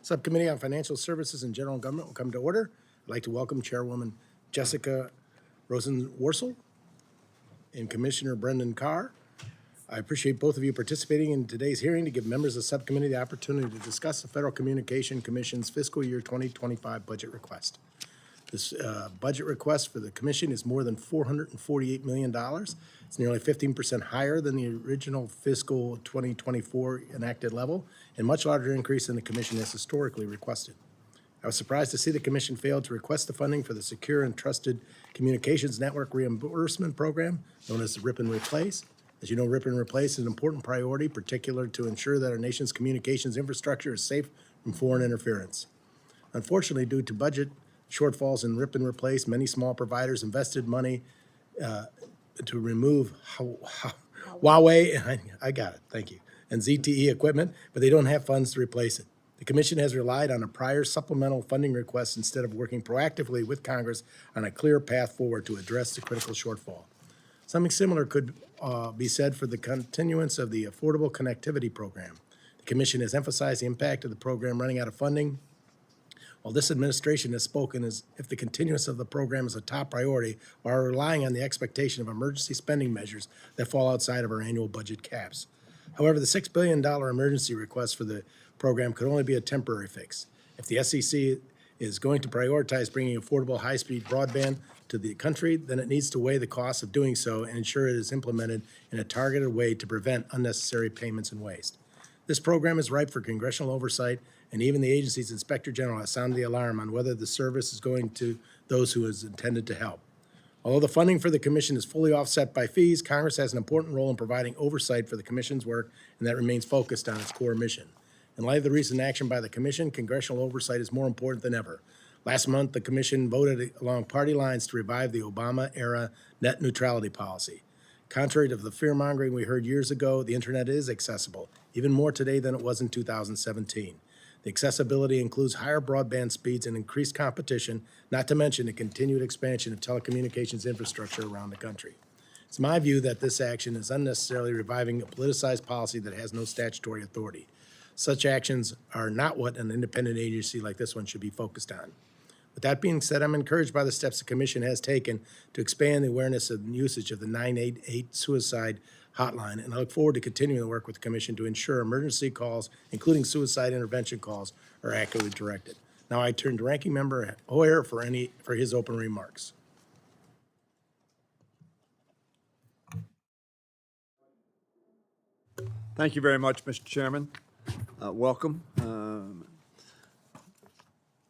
Subcommittee on Financial Services and General Government will come to order. I'd like to welcome Chairwoman Jessica Rosenworcel and Commissioner Brendan Carr. I appreciate both of you participating in today's hearing to give members of the subcommittee the opportunity to discuss the Federal Communication Commission's fiscal year 2025 budget request. This budget request for the commission is more than $448 million. It's nearly 15% higher than the original fiscal 2024 enacted level, and much larger increase than the commission has historically requested. I was surprised to see the commission failed to request the funding for the Secure and Trusted Communications Network Reimbursement Program, known as the RIP and Replace. As you know, RIP and Replace is an important priority, particularly to ensure that our nation's communications infrastructure is safe from foreign interference. Unfortunately, due to budget shortfalls in RIP and Replace, many small providers invested money to remove Huawei, I got it, thank you, and ZTE equipment, but they don't have funds to replace it. The commission has relied on a prior supplemental funding request instead of working proactively with Congress on a clear path forward to address the critical shortfall. Something similar could be said for the continuance of the Affordable Connectivity Program. The commission has emphasized the impact of the program running out of funding. While this administration has spoken as if the continuance of the program is a top priority, while relying on the expectation of emergency spending measures that fall outside of our annual budget caps. However, the $6 billion emergency request for the program could only be a temporary fix. If the SEC is going to prioritize bringing affordable high-speed broadband to the country, then it needs to weigh the costs of doing so and ensure it is implemented in a targeted way to prevent unnecessary payments and waste. This program is ripe for congressional oversight, and even the agency's Inspector General has sounded the alarm on whether the service is going to those who is intended to help. Although the funding for the commission is fully offset by fees, Congress has an important role in providing oversight for the commission's work, and that remains focused on its core mission. In light of the recent action by the commission, congressional oversight is more important than ever. Last month, the commission voted along party lines to revive the Obama-era net neutrality policy. Contrary to the fear-mongering we heard years ago, the internet is accessible, even more today than it was in 2017. The accessibility includes higher broadband speeds and increased competition, not to mention the continued expansion of telecommunications infrastructure around the country. It's my view that this action is unnecessarily reviving a politicized policy that has no statutory authority. Such actions are not what an independent agency like this one should be focused on. With that being said, I'm encouraged by the steps the commission has taken to expand the awareness and usage of the 988 suicide hotline, and I look forward to continuing to work with the commission to ensure emergency calls, including suicide intervention calls, are accurately directed. Now I turn to Ranking Member Hoyer for his open remarks. Thank you very much, Mr. Chairman. Welcome,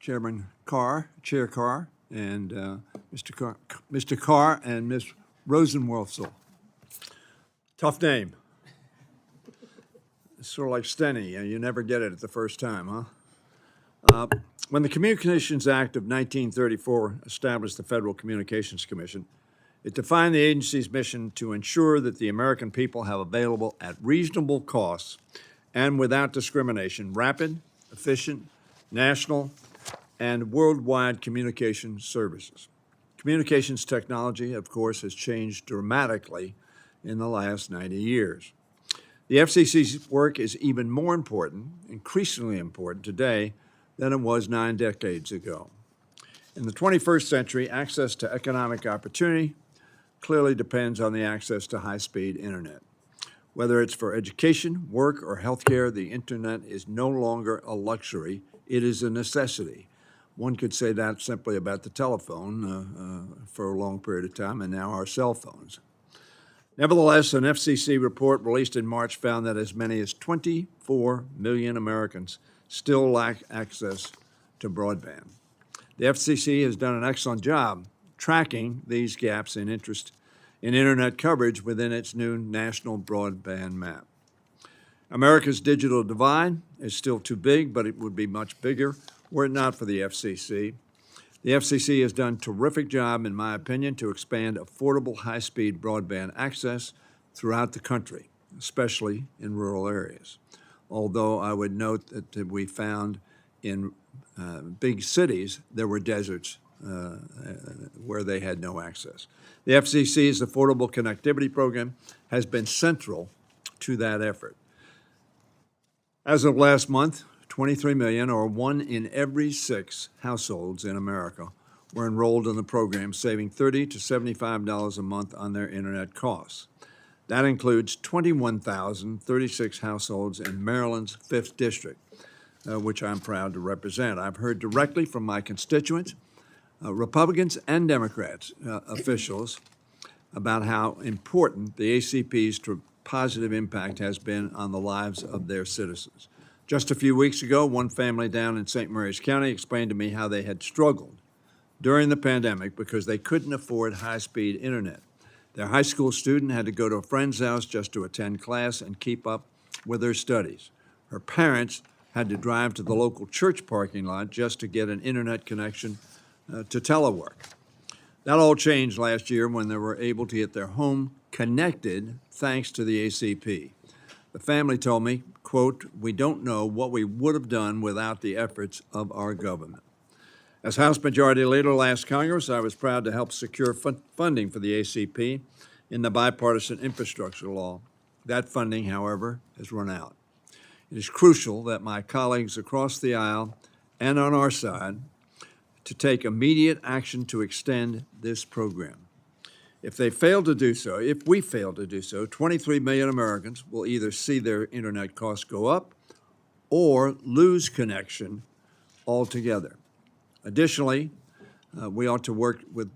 Chairman Carr, Chair Carr, and Mr. Carr and Ms. Rosenworcel. Tough name. It's sort of like Steny. You never get it at the first time, huh? When the Communications Act of 1934 established the Federal Communications Commission, it defined the agency's mission to ensure that the American people have available at reasonable costs and without discrimination rapid, efficient, national, and worldwide communication services. Communications technology, of course, has changed dramatically in the last 90 years. The FCC's work is even more important, increasingly important today than it was 9 decades ago. In the 21st century, access to economic opportunity clearly depends on the access to high-speed internet. Whether it's for education, work, or healthcare, the internet is no longer a luxury, it is a necessity. One could say that simply about the telephone for a long period of time, and now our cell phones. Nevertheless, an FCC report released in March found that as many as 24 million Americans still lack access to broadband. The FCC has done an excellent job tracking these gaps in interest in internet coverage within its new national broadband map. America's digital divide is still too big, but it would be much bigger were it not for the FCC. The FCC has done a terrific job, in my opinion, to expand affordable high-speed broadband access throughout the country, especially in rural areas. Although I would note that we found in big cities there were deserts where they had no access. The FCC's Affordable Connectivity Program has been central to that effort. As of last month, 23 million, or 1 in every 6 households in America, were enrolled in the program, saving $30 to $75 a month on their internet costs. That includes 21,036 households in Maryland's 5th District, which I'm proud to represent. I've heard directly from my constituents, Republicans and Democrats officials, about how important the ACP's positive impact has been on the lives of their citizens. Just a few weeks ago, one family down in St. Mary's County explained to me how they had struggled during the pandemic because they couldn't afford high-speed internet. Their high school student had to go to a friend's house just to attend class and keep up with their studies. Her parents had to drive to the local church parking lot just to get an internet connection to telework. That all changed last year when they were able to get their home connected thanks to the ACP. The family told me, quote, "We don't know what we would have done without the efforts of our government." As House Majority Leader last Congress, I was proud to help secure funding for the ACP in the bipartisan infrastructure law. That funding, however, has run out. It is crucial that my colleagues across the aisle and on our side to take immediate action to extend this program. If we fail to do so, 23 million Americans will either see their internet costs go up or lose connection altogether. Additionally, we ought to work with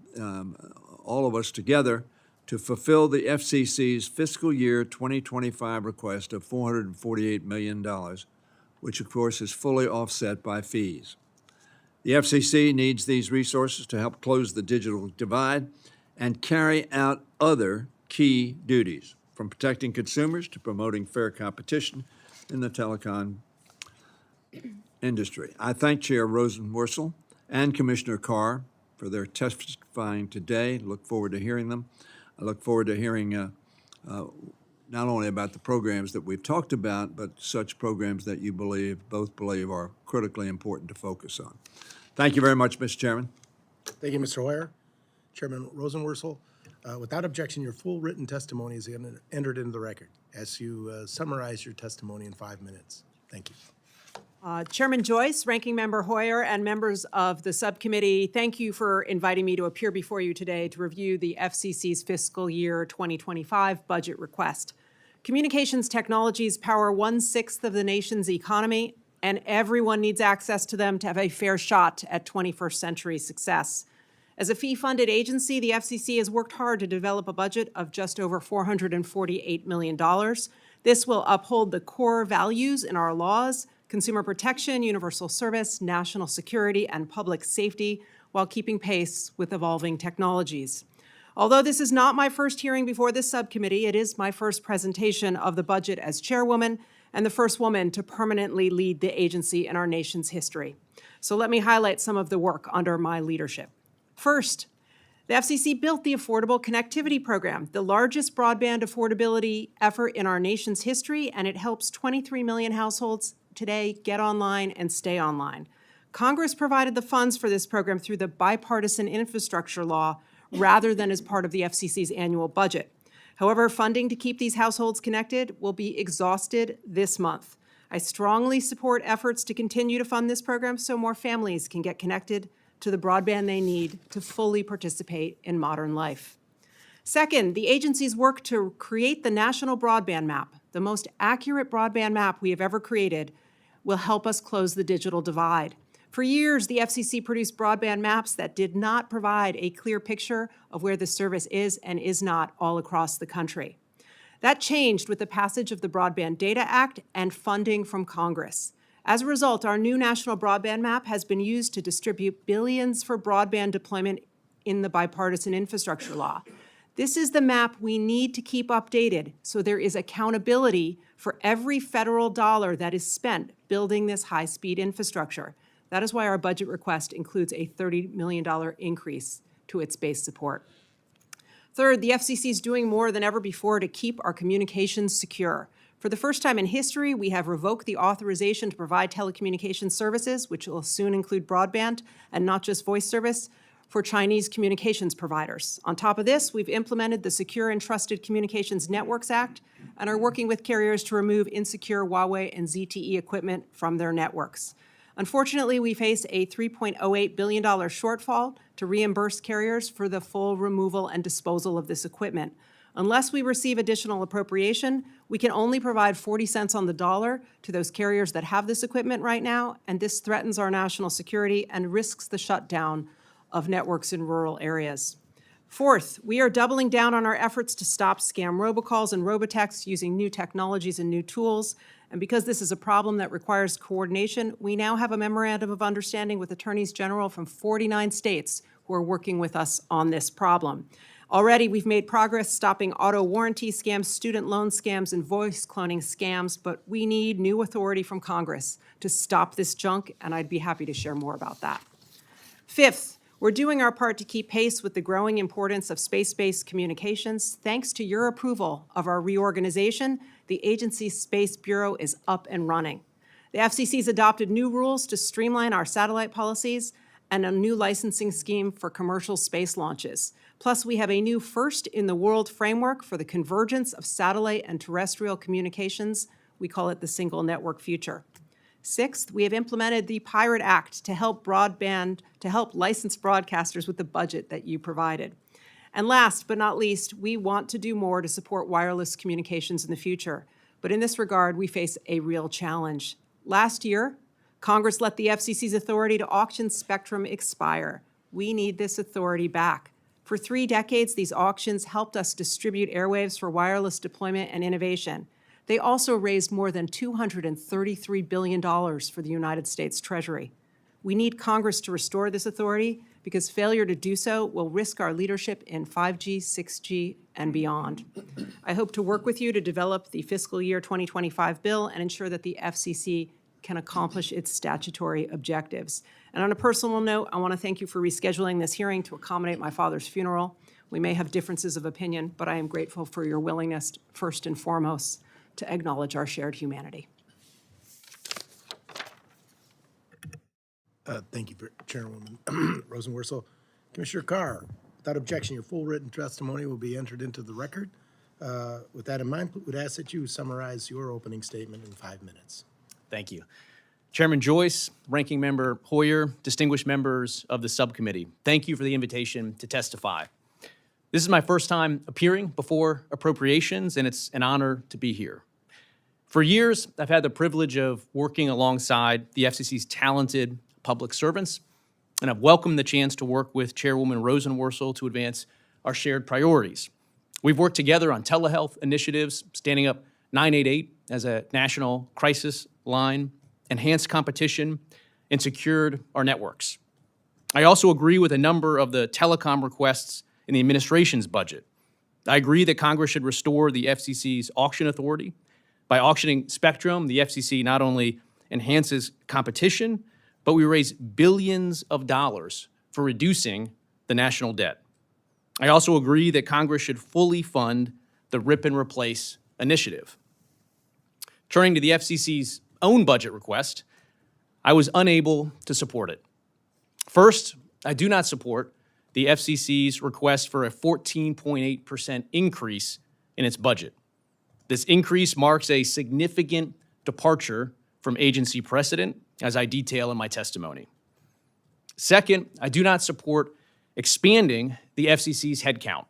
all of us together to fulfill the FCC's fiscal year 2025 request of $448 million, which of course is fully offset by fees. The FCC needs these resources to help close the digital divide and carry out other key duties, from protecting consumers to promoting fair competition in the telecom industry. I thank Chair Rosenworcel and Commissioner Carr for their testifying today. Look forward to hearing them. I look forward to hearing not only about the programs that we've talked about, but such programs that you both believe are critically important to focus on. Thank you very much, Mr. Chairman. Thank you, Mr. Hoyer. Chairman Rosenworcel, without objection, your full written testimony is entered into the record as you summarize your testimony in 5 minutes. Thank you. Chairman Joyce, Ranking Member Hoyer, and members of the subcommittee, thank you for inviting me to appear before you today to review the FCC's fiscal year 2025 budget request. Communications technologies power 1/6 of the nation's economy, and everyone needs access to them to have a fair shot at 21st century success. As a fee-funded agency, the FCC has worked hard to develop a budget of just over $448 million. This will uphold the core values in our laws: consumer protection, universal service, national security, and public safety, while keeping pace with evolving technologies. Although this is not my first hearing before this subcommittee, it is my first presentation of the budget as chairwoman and the first woman to permanently lead the agency in our nation's history. So let me highlight some of the work under my leadership. First, the FCC built the Affordable Connectivity Program, the largest broadband affordability effort in our nation's history, and it helps 23 million households today get online and stay online. Congress provided the funds for this program through the bipartisan infrastructure law rather than as part of the FCC's annual budget. However, funding to keep these households connected will be exhausted this month. I strongly support efforts to continue to fund this program so more families can get connected to the broadband they need to fully participate in modern life. Second, the agency's work to create the National Broadband Map, the most accurate broadband map we have ever created, will help us close the digital divide. For years, the FCC produced broadband maps that did not provide a clear picture of where the service is and is not all across the country. That changed with the passage of the Broadband Data Act and funding from Congress. As a result, our new National Broadband Map has been used to distribute billions for broadband deployment in the bipartisan infrastructure law. This is the map we need to keep updated so there is accountability for every federal dollar that is spent building this high-speed infrastructure. That is why our budget request includes a $30 million increase to its base support. Third, the FCC is doing more than ever before to keep our communications secure. For the first time in history, we have revoked the authorization to provide telecommunications services, which will soon include broadband and not just voice service, for Chinese communications providers. On top of this, we've implemented the Secure and Trusted Communications Networks Act and are working with carriers to remove insecure Huawei and ZTE equipment from their networks. Unfortunately, we face a $3.08 billion shortfall to reimburse carriers for the full removal and disposal of this equipment. Unless we receive additional appropriation, we can only provide 40 cents on the dollar to those carriers that have this equipment right now, and this threatens our national security and risks the shutdown of networks in rural areas. Fourth, we are doubling down on our efforts to stop scam robocalls and robotexts using new technologies and new tools. And because this is a problem that requires coordination, we now have a memorandum of understanding with attorneys general from 49 states who are working with us on this problem. Already, we've made progress stopping auto warranty scams, student loan scams, and voice cloning scams, but we need new authority from Congress to stop this junk, and I'd be happy to share more about that. Fifth, we're doing our part to keep pace with the growing importance of space-based communications. Thanks to your approval of our reorganization, the agency's Space Bureau is up and running. The FCC's adopted new rules to streamline our satellite policies and a new licensing scheme for commercial space launches. Plus, we have a new first-in-the-world framework for the convergence of satellite and terrestrial communications. We call it the Single Network Future. Sixth, we have implemented the Pirate Act to help licensed broadcasters with the budget that you provided. And last but not least, we want to do more to support wireless communications in the future. But in this regard, we face a real challenge. Last year, Congress let the FCC's authority to auction spectrum expire. We need this authority back. For 3 decades, these auctions helped us distribute airwaves for wireless deployment and innovation. They also raised more than $233 billion for the United States Treasury. We need Congress to restore this authority because failure to do so will risk our leadership in 5G, 6G, and beyond. I hope to work with you to develop the fiscal year 2025 bill and ensure that the FCC can accomplish its statutory objectives. And on a personal note, I want to thank you for rescheduling this hearing to accommodate my father's funeral. We may have differences of opinion, but I am grateful for your willingness, first and foremost, to acknowledge our shared humanity. Thank you, Chairwoman Rosenworcel. Commissioner Carr, without objection, your full written testimony will be entered into the record. With that in mind, would ask that you summarize your opening statement in 5 minutes. Thank you. Chairman Joyce, Ranking Member Hoyer, distinguished members of the subcommittee, thank you for the invitation to testify. This is my first time appearing before Appropriations, and it's an honor to be here. For years, I've had the privilege of working alongside the FCC's talented public servants, and I've welcomed the chance to work with Chairwoman Rosenworcel to advance our shared priorities. We've worked together on telehealth initiatives, standing up 988 as a national crisis line, enhanced competition, and secured our networks. I also agree with a number of the telecom requests in the administration's budget. I agree that Congress should restore the FCC's auction authority. By auctioning spectrum, the FCC not only enhances competition, but we raise billions of dollars for reducing the national debt. I also agree that Congress should fully fund the Rip and Replace initiative. Turning to the FCC's own budget request, I was unable to support it. First, I do not support the FCC's request for a 14.8% increase in its budget. This increase marks a significant departure from agency precedent, as I detail in my testimony. Second, I do not support expanding the FCC's headcount.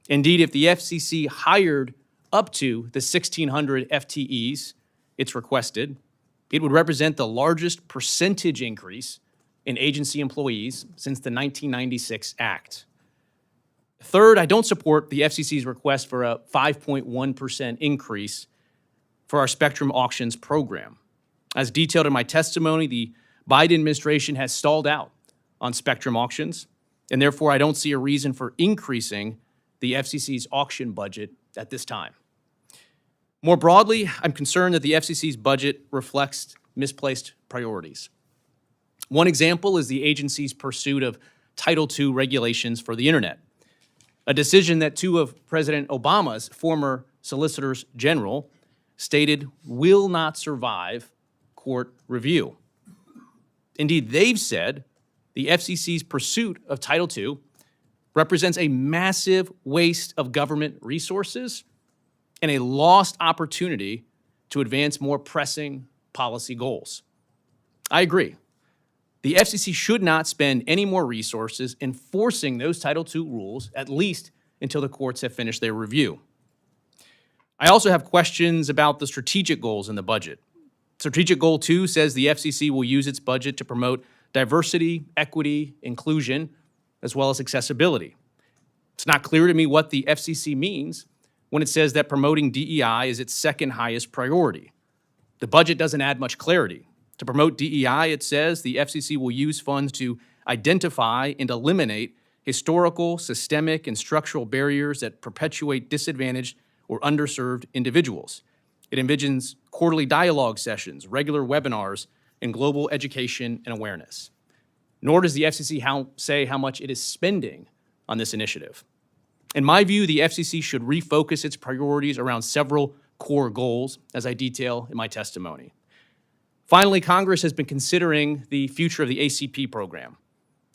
Indeed, if the FCC hired up to the 1,600 FTEs it's requested, it would represent the largest percentage increase in agency employees since the 1996 Act. Third, I don't support the FCC's request for a 5.1% increase for our spectrum auctions program. As detailed in my testimony, the Biden administration has stalled out on spectrum auctions, and therefore I don't see a reason for increasing the FCC's auction budget at this time. More broadly, I'm concerned that the FCC's budget reflects misplaced priorities. One example is the agency's pursuit of Title II regulations for the internet, a decision that 2 of President Obama's former solicitors general stated will not survive court review. Indeed, they've said the FCC's pursuit of Title II represents a massive waste of government resources and a lost opportunity to advance more pressing policy goals. I agree. The FCC should not spend any more resources enforcing those Title II rules, at least until the courts have finished their review. I also have questions about the strategic goals in the budget. Strategic Goal 2 says the FCC will use its budget to promote diversity, equity, inclusion, as well as accessibility. It's not clear to me what the FCC means when it says that promoting DEI is its second highest priority. The budget doesn't add much clarity. To promote DEI, it says the FCC will use funds to identify and eliminate historical, systemic, and structural barriers that perpetuate disadvantaged or underserved individuals. It envisions quarterly dialogue sessions, regular webinars, and global education and awareness. Nor does the FCC say how much it is spending on this initiative. In my view, the FCC should refocus its priorities around several core goals, as I detail in my testimony. Finally, Congress has been considering the future of the ACP program.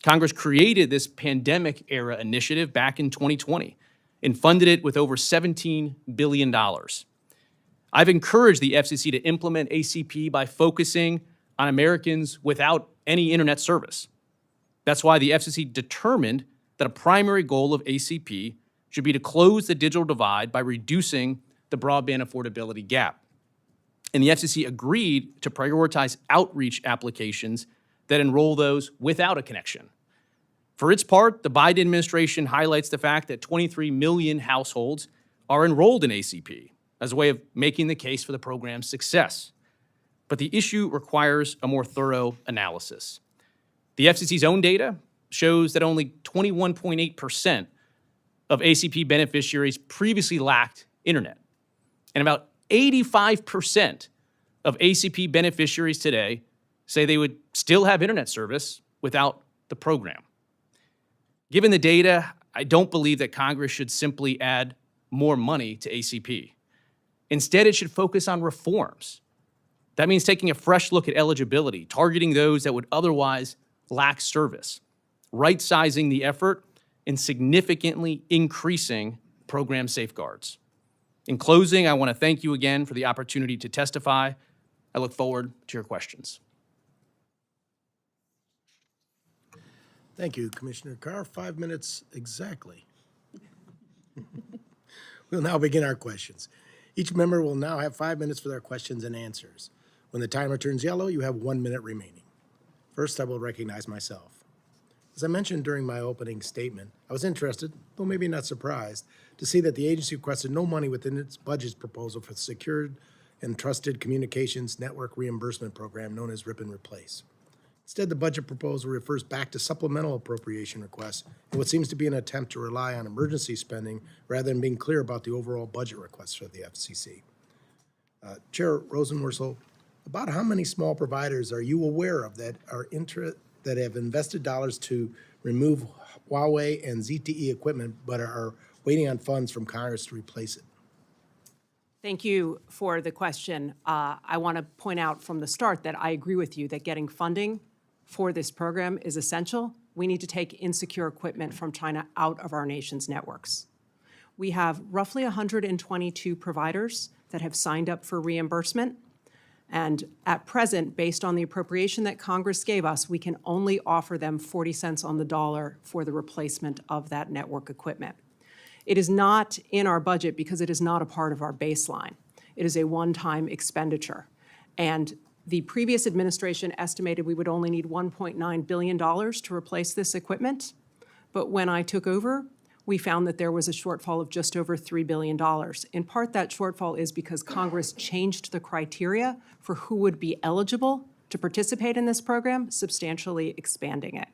Congress created this pandemic-era initiative back in 2020 and funded it with over $17 billion. I've encouraged the FCC to implement ACP by focusing on Americans without any internet service. That's why the FCC determined that a primary goal of ACP should be to close the digital divide by reducing the broadband affordability gap. And the FCC agreed to prioritize outreach applications that enroll those without a connection. For its part, the Biden administration highlights the fact that 23 million households are enrolled in ACP as a way of making the case for the program's success. But the issue requires a more thorough analysis. The FCC's own data shows that only 21.8% of ACP beneficiaries previously lacked internet, and about 85% of ACP beneficiaries today say they would still have internet service without the program. Given the data, I don't believe that Congress should simply add more money to ACP. Instead, it should focus on reforms. That means taking a fresh look at eligibility, targeting those that would otherwise lack service, right-sizing the effort, and significantly increasing program safeguards. In closing, I want to thank you again for the opportunity to testify. I look forward to your questions. Thank you, Commissioner Carr. 5 minutes exactly. We'll now begin our questions. Each member will now have 5 minutes for their questions and answers. When the timer turns yellow, you have 1 minute remaining. First, I will recognize myself. As I mentioned during my opening statement, I was interested, though maybe not surprised, to see that the agency requested no money within its budget proposal for the Secured and Trusted Communications Network Reimbursement Program known as RIP and Replace. Instead, the budget proposal refers back to supplemental appropriation requests in what seems to be an attempt to rely on emergency spending rather than being clear about the overall budget requests for the FCC. Chair Rosenworcel, about how many small providers are you aware of that that have invested dollars to remove Huawei and ZTE equipment but are waiting on funds from Congress to replace it? Thank you for the question. I want to point out from the start that I agree with you that getting funding for this program is essential. We need to take insecure equipment from China out of our nation's networks. We have roughly 122 providers that have signed up for reimbursement. And at present, based on the appropriation that Congress gave us, we can only offer them 40 cents on the dollar for the replacement of that network equipment. It is not in our budget because it is not a part of our baseline. It is a one-time expenditure. And the previous administration estimated we would only need $1.9 billion to replace this equipment. But when I took over, we found that there was a shortfall of just over $3 billion. In part, that shortfall is because Congress changed the criteria for who would be eligible to participate in this program, substantially expanding it.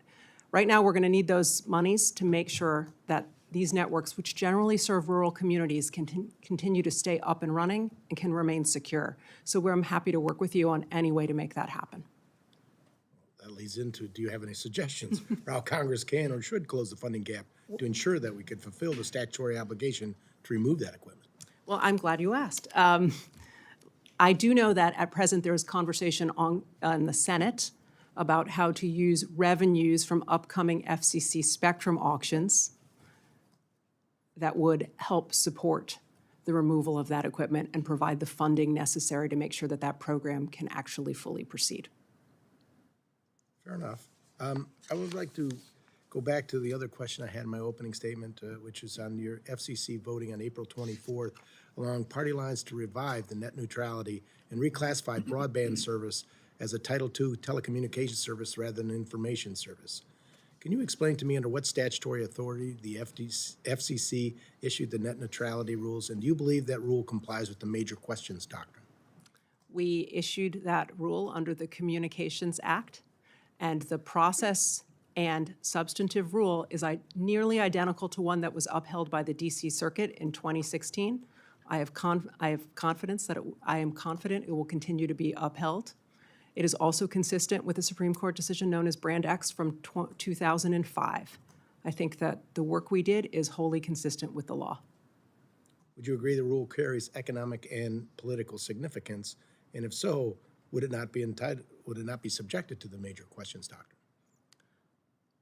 Right now, we're going to need those monies to make sure that these networks, which generally serve rural communities, can continue to stay up and running and can remain secure. So I'm happy to work with you on any way to make that happen. That leads into, do you have any suggestions for how Congress can or should close the funding gap to ensure that we could fulfill the statutory obligation to remove that equipment? Well, I'm glad you asked. I do know that at present there is conversation in the Senate about how to use revenues from upcoming FCC spectrum auctions that would help support the removal of that equipment and provide the funding necessary to make sure that that program can actually fully proceed. Fair enough. I would like to go back to the other question I had in my opening statement, which is on your FCC voting on April 24th along party lines to revive the net neutrality and reclassify broadband service as a Title II telecommunications service rather than an information service. Can you explain to me under what statutory authority the FCC issued the net neutrality rules, and do you believe that rule complies with the major questions doctrine? We issued that rule under the Communications Act, and the process and substantive rule is nearly identical to one that was upheld by the DC Circuit in 2016. I am confident it will continue to be upheld. It is also consistent with the Supreme Court decision known as Brand X from 2005. I think that the work we did is wholly consistent with the law. Would you agree the rule carries economic and political significance? And if so, would it not be subjected to the major questions doctrine?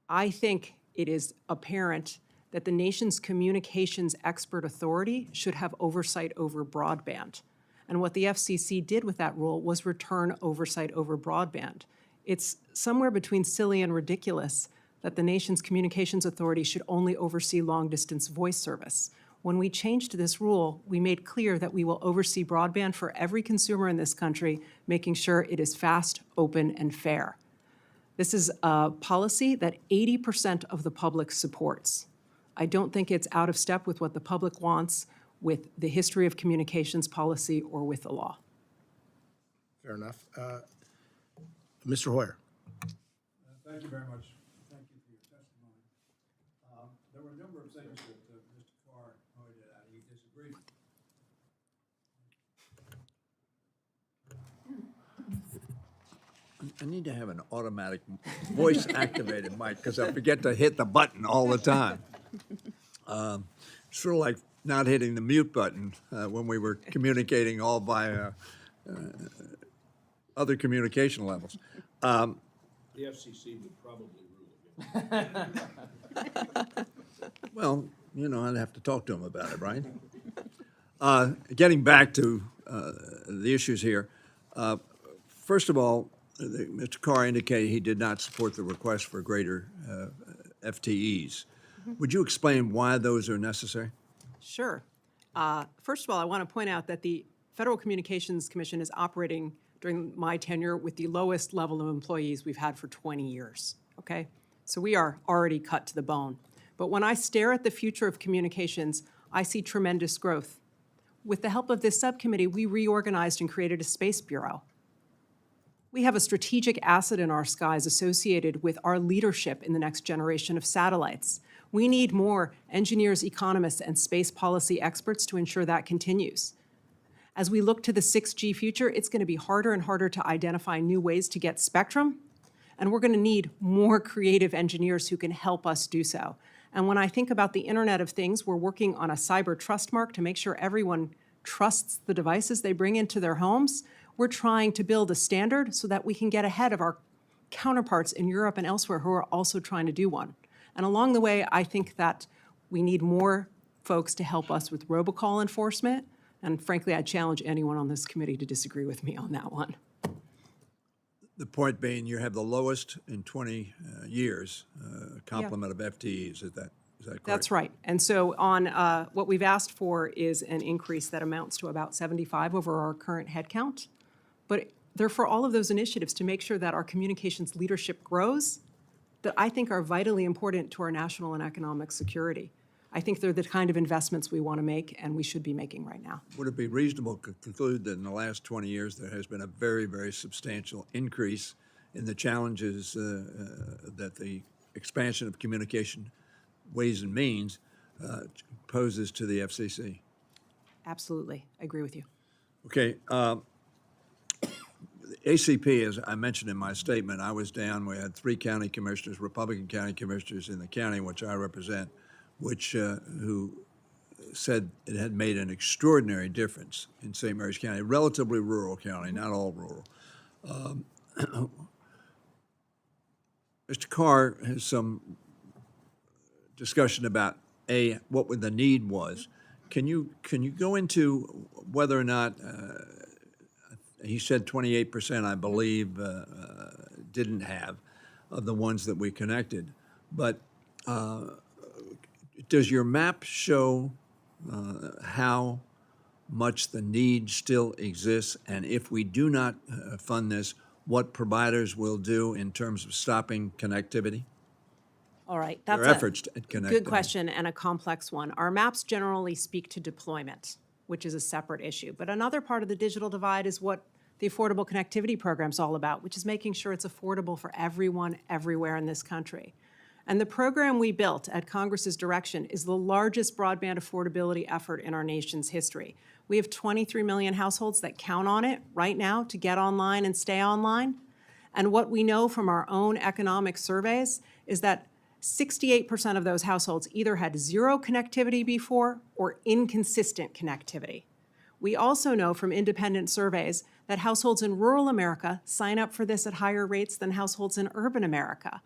I think it is apparent that the nation's communications expert authority should have oversight over broadband. And what the FCC did with that rule was return oversight over broadband. It's somewhere between silly and ridiculous that the nation's communications authority should only oversee long-distance voice service. When we changed this rule, we made clear that we will oversee broadband for every consumer in this country, making sure it is fast, open, and fair. This is a policy that 80% of the public supports. I don't think it's out of step with what the public wants, with the history of communications policy, or with the law. Fair enough. Mr. Hoyer. Thank you very much. Thank you for your testimony. There were a number of things that Mr. Carr pointed out he disagreed with. I need to have an automatic voice-activated mic because I forget to hit the button all the time. Sort of like not hitting the mute button when we were communicating all by other communication levels. The FCC would probably rule it. Well, you know, I'd have to talk to him about it, right? Getting back to the issues here, first of all, Mr. Carr indicated he did not support the request for greater FTEs. Would you explain why those are necessary? Sure. First of all, I want to point out that the Federal Communications Commission is operating during my tenure with the lowest level of employees we've had for 20 years, okay? So we are already cut to the bone. But when I stare at the future of communications, I see tremendous growth. With the help of this subcommittee, we reorganized and created a space bureau. We have a strategic asset in our skies associated with our leadership in the next generation of satellites. We need more engineers, economists, and space policy experts to ensure that continues. As we look to the 6G future, it's going to be harder and harder to identify new ways to get spectrum, and we're going to need more creative engineers who can help us do so. And when I think about the Internet of Things, we're working on a cyber trust mark to make sure everyone trusts the devices they bring into their homes. We're trying to build a standard so that we can get ahead of our counterparts in Europe and elsewhere who are also trying to do one. And along the way, I think that we need more folks to help us with robocall enforcement. And frankly, I challenge anyone on this committee to disagree with me on that one. The point being, you have the lowest in 20 years complement of FTEs. Is that correct? That's right. And so on what we've asked for is an increase that amounts to about 75 over our current headcount. But they're for all of those initiatives to make sure that our communications leadership grows, that I think are vitally important to our national and economic security. I think they're the kind of investments we want to make and we should be making right now. Would it be reasonable to conclude that in the last 20 years there has been a very, very substantial increase in the challenges that the expansion of communication ways and means poses to the FCC? Absolutely. I agree with you. Okay. ACP, as I mentioned in my statement, I was down. We had 3 county commissioners, Republican county commissioners in the county which I represent, who said it had made an extraordinary difference in St. Mary's County, a relatively rural county, not all rural. Mr. Carr has some discussion about what the need was. Can you go into whether or not he said 28%, I believe, didn't have of the ones that we connected, but does your map show how much the need still exists, and if we do not fund this, what providers will do in terms of stopping connectivity? All right, Their that's efforts at connectivity. good question and a complex one. Our maps generally speak to deployment, which is a separate issue. But another part of the digital divide is what the Affordable Connectivity Program is all about, which is making sure it's affordable for everyone, everywhere in this country. And the program we built at Congress's direction is the largest broadband affordability effort in our nation's history. We have 23 million households that count on it right now to get online and stay online. And what we know from our own economic surveys is that 68% of those households either had zero connectivity before or inconsistent connectivity. We also know from independent surveys that households in rural America sign up for this at higher rates than households in urban America.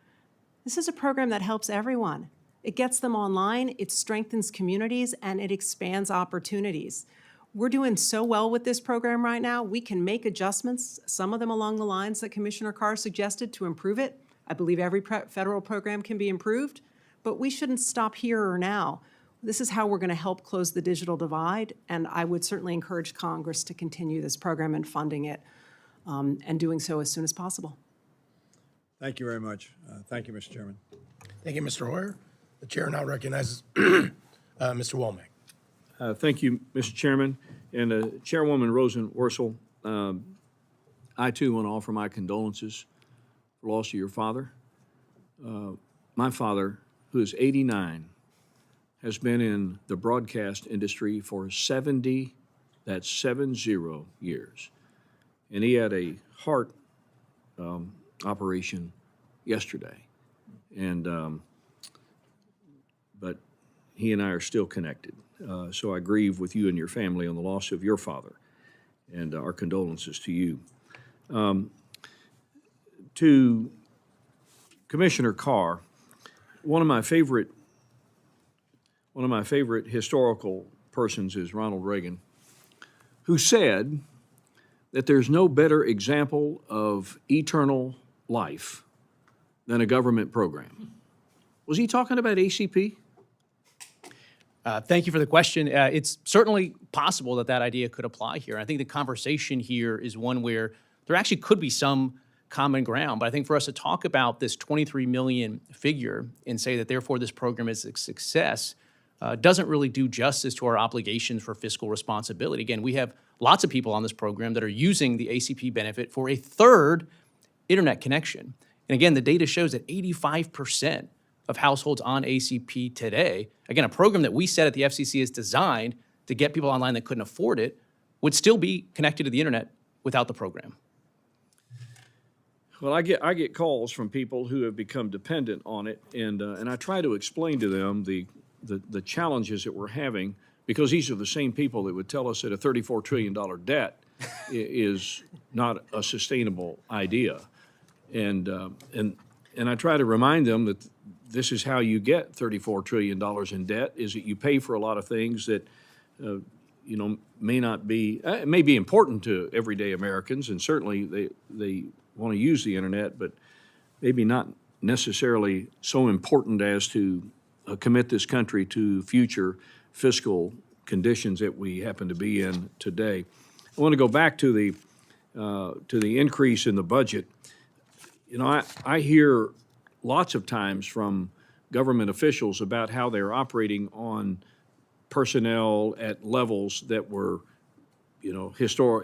This is a program that helps everyone. It gets them online, it strengthens communities, and it expands opportunities. We're doing so well with this program right now, we can make adjustments, some of them along the lines that Commissioner Carr suggested to improve it. I believe every federal program can be improved, but we shouldn't stop here or now. This is how we're going to help close the digital divide, and I would certainly encourage Congress to continue this program and funding it, and doing so as soon as possible. Thank you very much. Thank you, Mr. Chairman. Thank you, Mr. Hoyer. The chair now recognizes Mr. Womack. Thank you, Mr. Chairman. And Chairwoman Rosen Worcel, I too want to offer my condolences for the loss of your father. My father, who is 89, has been in the broadcast industry for 70 years. And he had a heart operation yesterday. And but he and I are still connected. So I grieve with you and your family on the loss of your father, and our condolences to you. To Commissioner Carr, one of my favorite historical persons is Ronald Reagan, who said that there's no better example of eternal life than a government program. Was he talking about ACP? Thank you for the question. It's certainly possible that that idea could apply here. I think the conversation here is one where there actually could be some common ground. But I think for us to talk about this 23 million figure and say that therefore this program is a success doesn't really do justice to our obligations for fiscal responsibility. Again, we have lots of people on this program that are using the ACP benefit for a third internet connection. And again, the data shows that 85% of households on ACP today, again, a program that we said at the FCC is designed to get people online that couldn't afford it, would still be connected to the internet without the program. Well, I get calls from people who have become dependent on it, and I try to explain to them the challenges that we're having, because these are the same people that would tell us that a $34 trillion debt is not a sustainable idea, and I try to remind them that this is how you get $34 trillion in debt, is that you pay for a lot of things that may not be, it may be important to everyday Americans, and certainly they want to use the internet, but maybe not necessarily so important as to commit this country to future fiscal conditions that we happen to be in today. I want to go back to the increase in the budget. You know, I hear lots of times from government officials about how they're operating on personnel at levels that were,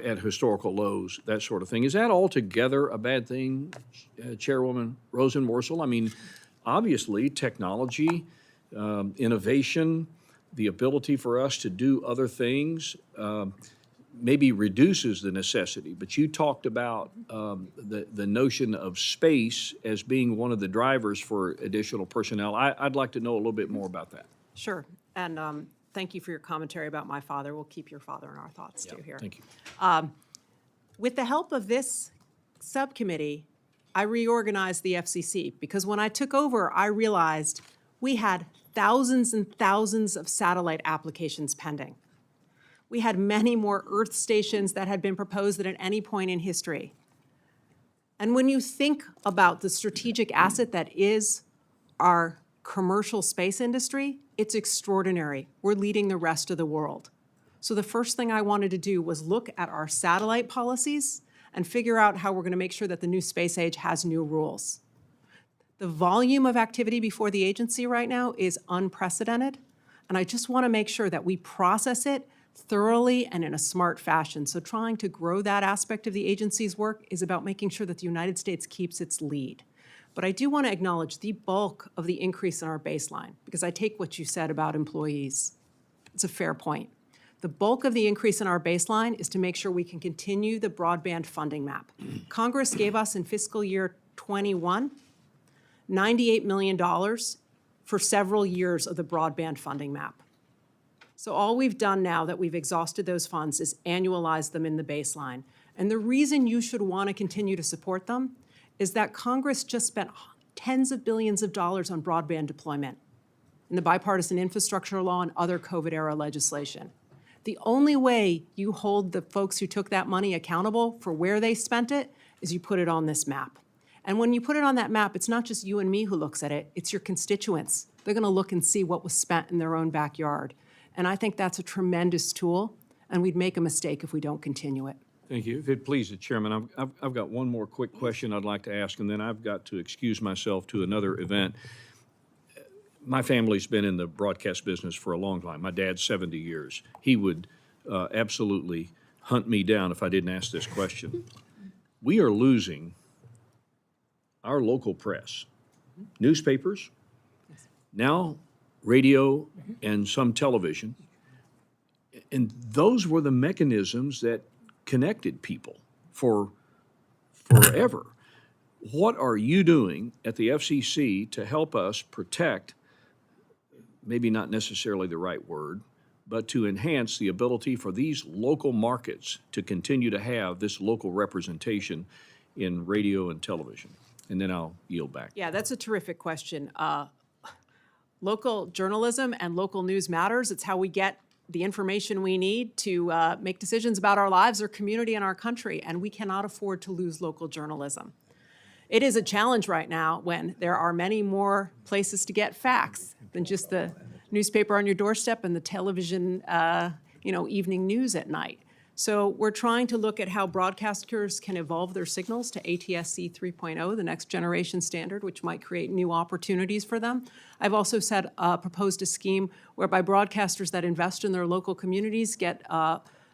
at historical lows, that sort of thing. Is that altogether a bad thing, Chairwoman Rosen Worcel? I mean, obviously, technology, innovation, the ability for us to do other things maybe reduces the necessity. But you talked about the notion of space as being one of the drivers for additional personnel. I'd like to know a little bit more about that. Sure, and thank you for your commentary about my father. We'll keep your father in our thoughts too here. Thank you. With the help of this subcommittee, I reorganized the FCC because when I took over, I realized we had thousands and thousands of satellite applications pending. We had many more Earth stations that had been proposed than at any point in history. And when you think about the strategic asset that is our commercial space industry, it's extraordinary. We're leading the rest of the world. So the first thing I wanted to do was look at our satellite policies and figure out how we're going to make sure that the new space age has new rules. The volume of activity before the agency right now is unprecedented, and I just want to make sure that we process it thoroughly and in a smart fashion. So trying to grow that aspect of the agency's work is about making sure that the United States keeps its lead. But I do want to acknowledge the bulk of the increase in our baseline, because I take what you said about employees. It's a fair point. The bulk of the increase in our baseline is to make sure we can continue the broadband funding map. Congress gave us in fiscal year 21, $98 million for several years of the broadband funding map. So all we've done now that we've exhausted those funds is annualize them in the baseline. And the reason you should want to continue to support them is that Congress just spent tens of billions of dollars on broadband deployment in the bipartisan infrastructure law and other COVID-era legislation. The only way you hold the folks who took that money accountable for where they spent it is you put it on this map. And when you put it on that map, it's not just you and me who looks at it, it's your constituents. They're going to look and see what was spent in their own backyard. And I think that's a tremendous tool, and we'd make a mistake if we don't continue it. Thank you. If it pleases the chairman, I've got one more quick question I'd like to ask, and then I've got to excuse myself to another event. My family's been in the broadcast business for a long time. My dad's 70 years. He would absolutely hunt me down if I didn't ask this question. We are losing our local press, newspapers, now radio and some television. And those were the mechanisms that connected people for forever. What are you doing at the FCC to help us protect, maybe not necessarily the right word, but to enhance the ability for these local markets to continue to have this local representation in radio and television? And then I'll yield back. Yeah, that's a terrific question. Local journalism and local news matters. It's how we get the information we need to make decisions about our lives, our community, and our country, and we cannot afford to lose local journalism. It is a challenge right now when there are many more places to get facts than just the newspaper on your doorstep and the television, evening news at night. So we're trying to look at how broadcasters can evolve their signals to ATSC 3.0, the next generation standard, which might create new opportunities for them. I've also proposed a scheme whereby broadcasters that invest in their local communities get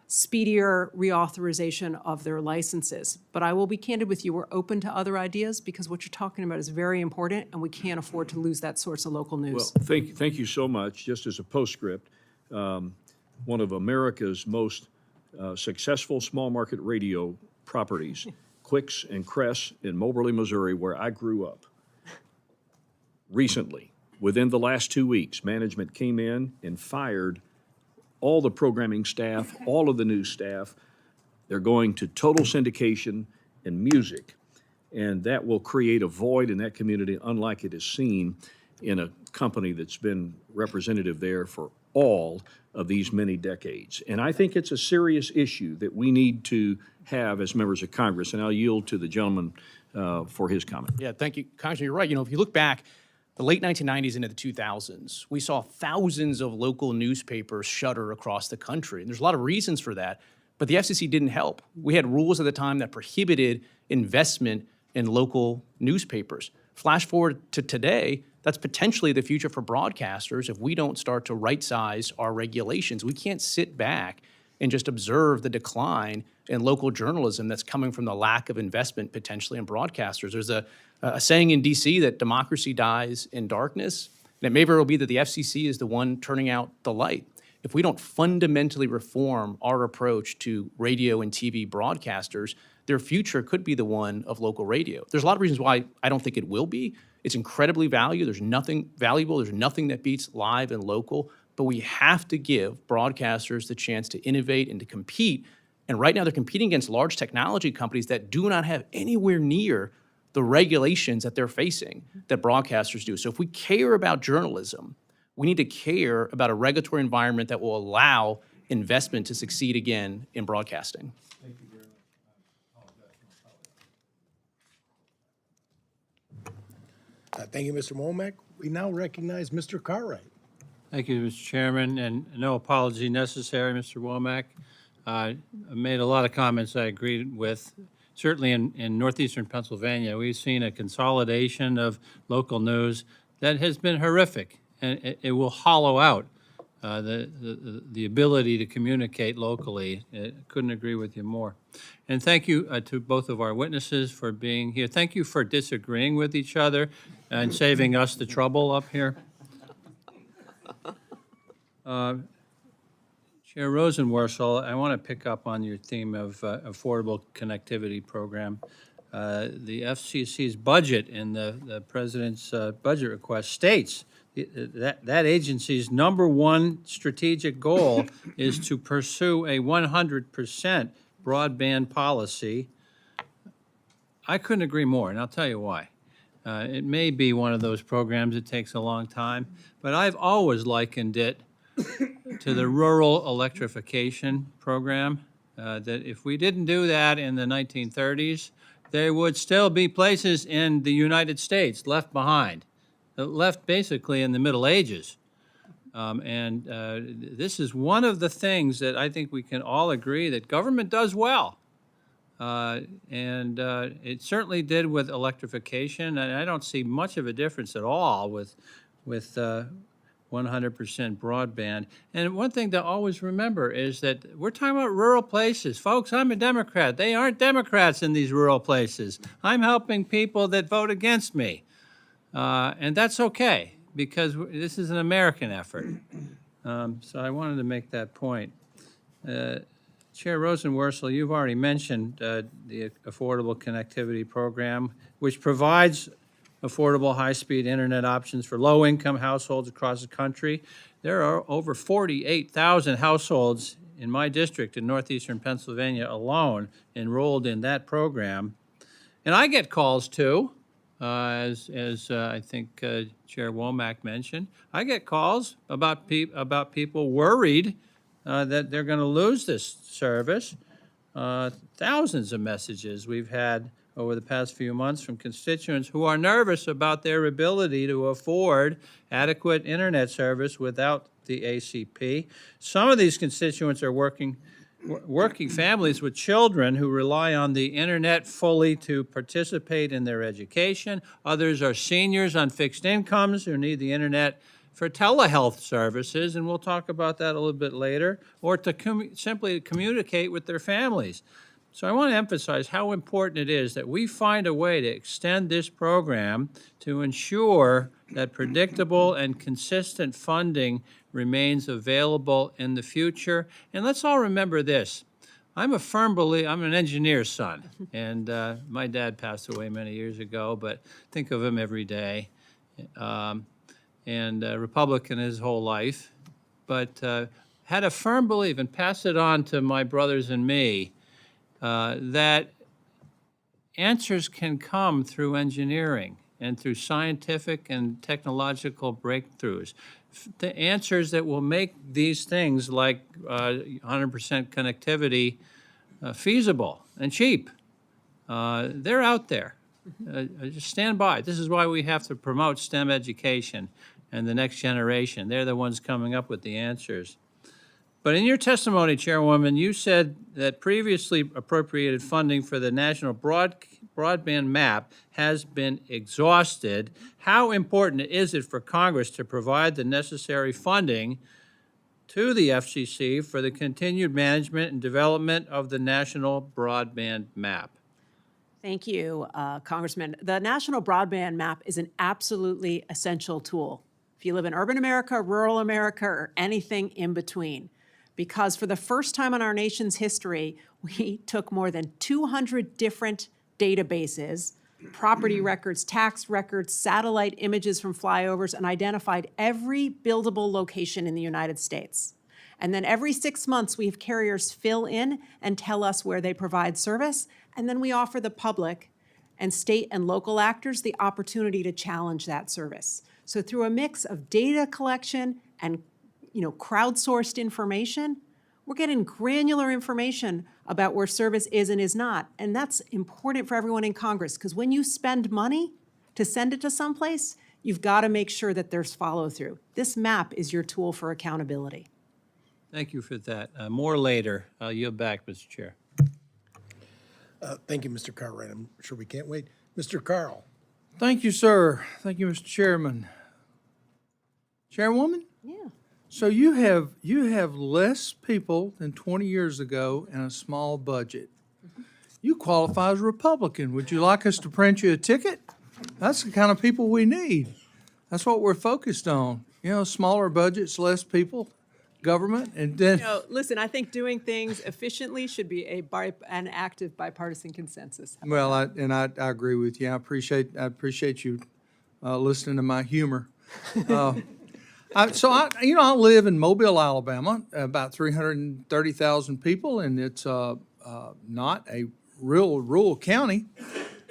speedier reauthorization of their licenses. But I will be candid with you, we're open to other ideas because what you're talking about is very important and we can't afford to lose that source of local news. Well, thank you so much. Just as a postscript, one of America's most successful small market radio properties, Quicks and Cress in Moberly, Missouri, where I grew up. Recently, within the last 2 weeks, management came in and fired all the programming staff, all of the news staff. They're going to total syndication and music, and that will create a void in that community unlike it is seen in a company that's been representative there for all of these many decades. And I think it's a serious issue that we need to have as members of Congress, and I'll yield to the gentleman for his comment. Yeah, thank you. Congressman, you're right. If you look back, the late 1990s into the 2000s, we saw thousands of local newspapers shutter across the country. And there's a lot of reasons for that, but the FCC didn't help. We had rules at the time that prohibited investment in local newspapers. Flash forward to today, that's potentially the future for broadcasters if we don't start to right-size our regulations. We can't sit back and just observe the decline in local journalism that's coming from the lack of investment potentially in broadcasters. There's a saying in D.C. that democracy dies in darkness, and it may very well be that the FCC is the one turning out the light. If we don't fundamentally reform our approach to radio and TV broadcasters, their future could be the one of local radio. There's a lot of reasons why I don't think it will be. It's incredibly valuable. There's nothing valuable. There's nothing that beats live and local. But we have to give broadcasters the chance to innovate and to compete. And right now they're competing against large technology companies that do not have anywhere near the regulations that they're facing that broadcasters do. So if we care about journalism, we need to care about a regulatory environment that will allow investment to succeed again in broadcasting. Thank you, Mr. Womack. We now recognize Mr. Cartwright. Thank you, Mr. Chairman, and no apology necessary, Mr. Womack. I made a lot of comments I agreed with. Certainly in northeastern Pennsylvania, we've seen a consolidation of local news that has been horrific, and it will hollow out the ability to communicate locally. Couldn't agree with you more. And thank you to both of our witnesses for being here. Thank you for disagreeing with each other and saving us the trouble up here. Chair Rosenworcel, I want to pick up on your theme of affordable connectivity program. The FCC's budget in the president's budget request states that agency's #1 strategic goal is to pursue a 100% broadband policy. I couldn't agree more, and I'll tell you why. It may be one of those programs that takes a long time, but I've always likened it to the rural electrification program, that if we didn't do that in the 1930s, there would still be places in the United States left behind, left basically in the Middle Ages. This is one of the things that I think we can all agree that government does well. It certainly did with electrification, and I don't see much of a difference at all with 100% broadband. And one thing to always remember is that we're talking about rural places. Folks, I'm a Democrat. They aren't Democrats in these rural places. I'm helping people that vote against me. And that's okay, because this is an American effort. So I wanted to make that point. Chair Rosenworcel, you've already mentioned the Affordable Connectivity Program, which provides affordable high-speed internet options for low-income households across the country. There are over 48,000 households in my district in northeastern Pennsylvania alone enrolled in that program. And I get calls too, as I think Chair Womack mentioned. I get calls about people worried that they're going to lose this service. Thousands of messages we've had over the past few months from constituents who are nervous about their ability to afford adequate internet service without the ACP. Some of these constituents are working families with children who rely on the internet fully to participate in their education. Others are seniors on fixed incomes who need the internet for telehealth services, and we'll talk about that a little bit later, or to simply communicate with their families. So I want to emphasize how important it is that we find a way to extend this program to ensure that predictable and consistent funding remains available in the future. And let's all remember this. I'm a firm believer, I'm an engineer's son, and my dad passed away many years ago, but think of him every day. Republican his whole life, but had a firm belief, and passed it on to my brothers and me, that answers can come through engineering and through scientific and technological breakthroughs. The answers that will make these things like 100% connectivity feasible and cheap. They're out there. Just stand by. This is why we have to promote STEM education and the next generation. They're the ones coming up with the answers. But in your testimony, Chairwoman, you said that previously appropriated funding for the National Broadband Map has been exhausted. How important is it for Congress to provide the necessary funding to the FCC for the continued management and development of the National Broadband Map? Thank you, Congressman. The National Broadband Map is an absolutely essential tool if you live in urban America, rural America, or anything in between. Because for the first time in our nation's history, we took more than 200 different databases, property records, tax records, satellite images from flyovers, and identified every buildable location in the United States. And then every 6 months, we have carriers fill in and tell us where they provide service, and then we offer the public and state and local actors the opportunity to challenge that service. So through a mix of data collection and crowdsourced information, we're getting granular information about where service is and is not. And that's important for everyone in Congress, because when you spend money to send it to someplace, you've got to make sure that there's follow-through. This map is your tool for accountability. Thank you for that. More later. I'll yield back, Mr. Chair. Thank you, Mr. Cartwright. I'm sure we can't wait. Mr. Carl. Thank you, sir. Thank you, Mr. Chairman. Chairwoman? Yeah. So you have less people than 20 years ago and a small budget. You qualify as a Republican. Would you like us to print you a ticket? That's the kind of people we need. That's what we're focused on. Smaller budgets, less people, government, and then. Listen, I think doing things efficiently should be an active bipartisan consensus. Well, I agree with you. I appreciate you listening to my humor. I live in Mobile, Alabama, about 330,000 people, and it's not a real rural county.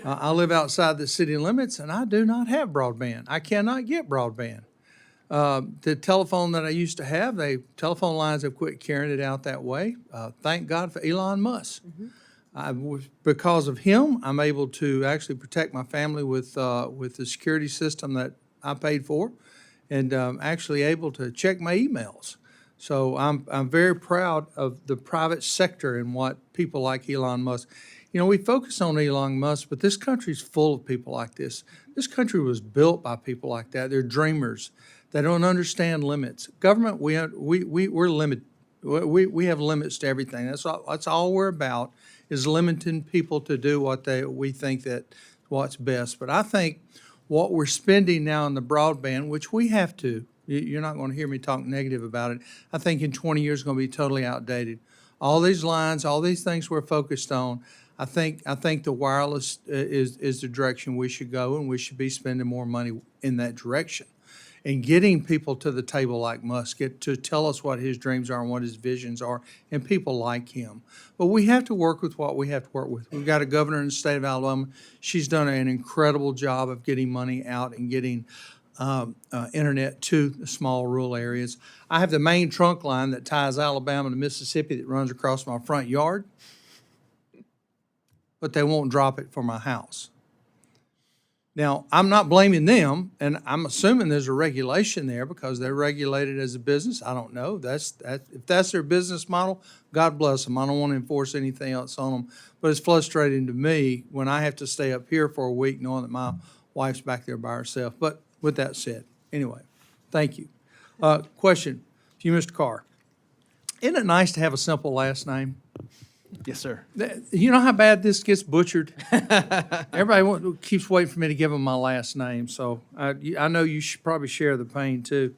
I live outside the city limits, and I do not have broadband. I cannot get broadband. The telephone that I used to have, telephone lines have quit carrying it out that way. Thank God for Elon Musk. Because of him, I'm able to actually protect my family with the security system that I paid for, and actually able to check my emails. So I'm very proud of the private sector and what people like Elon Musk. We focus on Elon Musk, but this country's full of people like this. This country was built by people like that. They're dreamers. They don't understand limits. Government, we're limited. We have limits to everything. That's all we're about, is limiting people to do what we think that what's best. But I think what we're spending now on the broadband, which we have to, you're not going to hear me talk negative about it, I think in 20 years is going to be totally outdated. All these lines, all these things we're focused on, I think the wireless is the direction we should go, and we should be spending more money in that direction. And getting people to the table like Musk, to tell us what his dreams are and what his visions are, and people like him. But we have to work with what we have to work with. We've got a governor in the state of Alabama. She's done an incredible job of getting money out and getting internet to the small rural areas. I have the main trunk line that ties Alabama to Mississippi that runs across my front yard, but they won't drop it for my house. Now, I'm not blaming them, and I'm assuming there's a regulation there because they're regulated as a business. I don't know. If that's their business model, God bless them. I don't want to enforce anything else on them. But it's frustrating to me when I have to stay up here for a week knowing that my wife's back there by herself. But with that said, anyway, thank you. Question to you, Mr. Carr. Isn't it nice to have a simple last name? Yes, sir. You know how bad this gets butchered? Everybody keeps waiting for me to give them my last name, so I know you should probably share the pain too.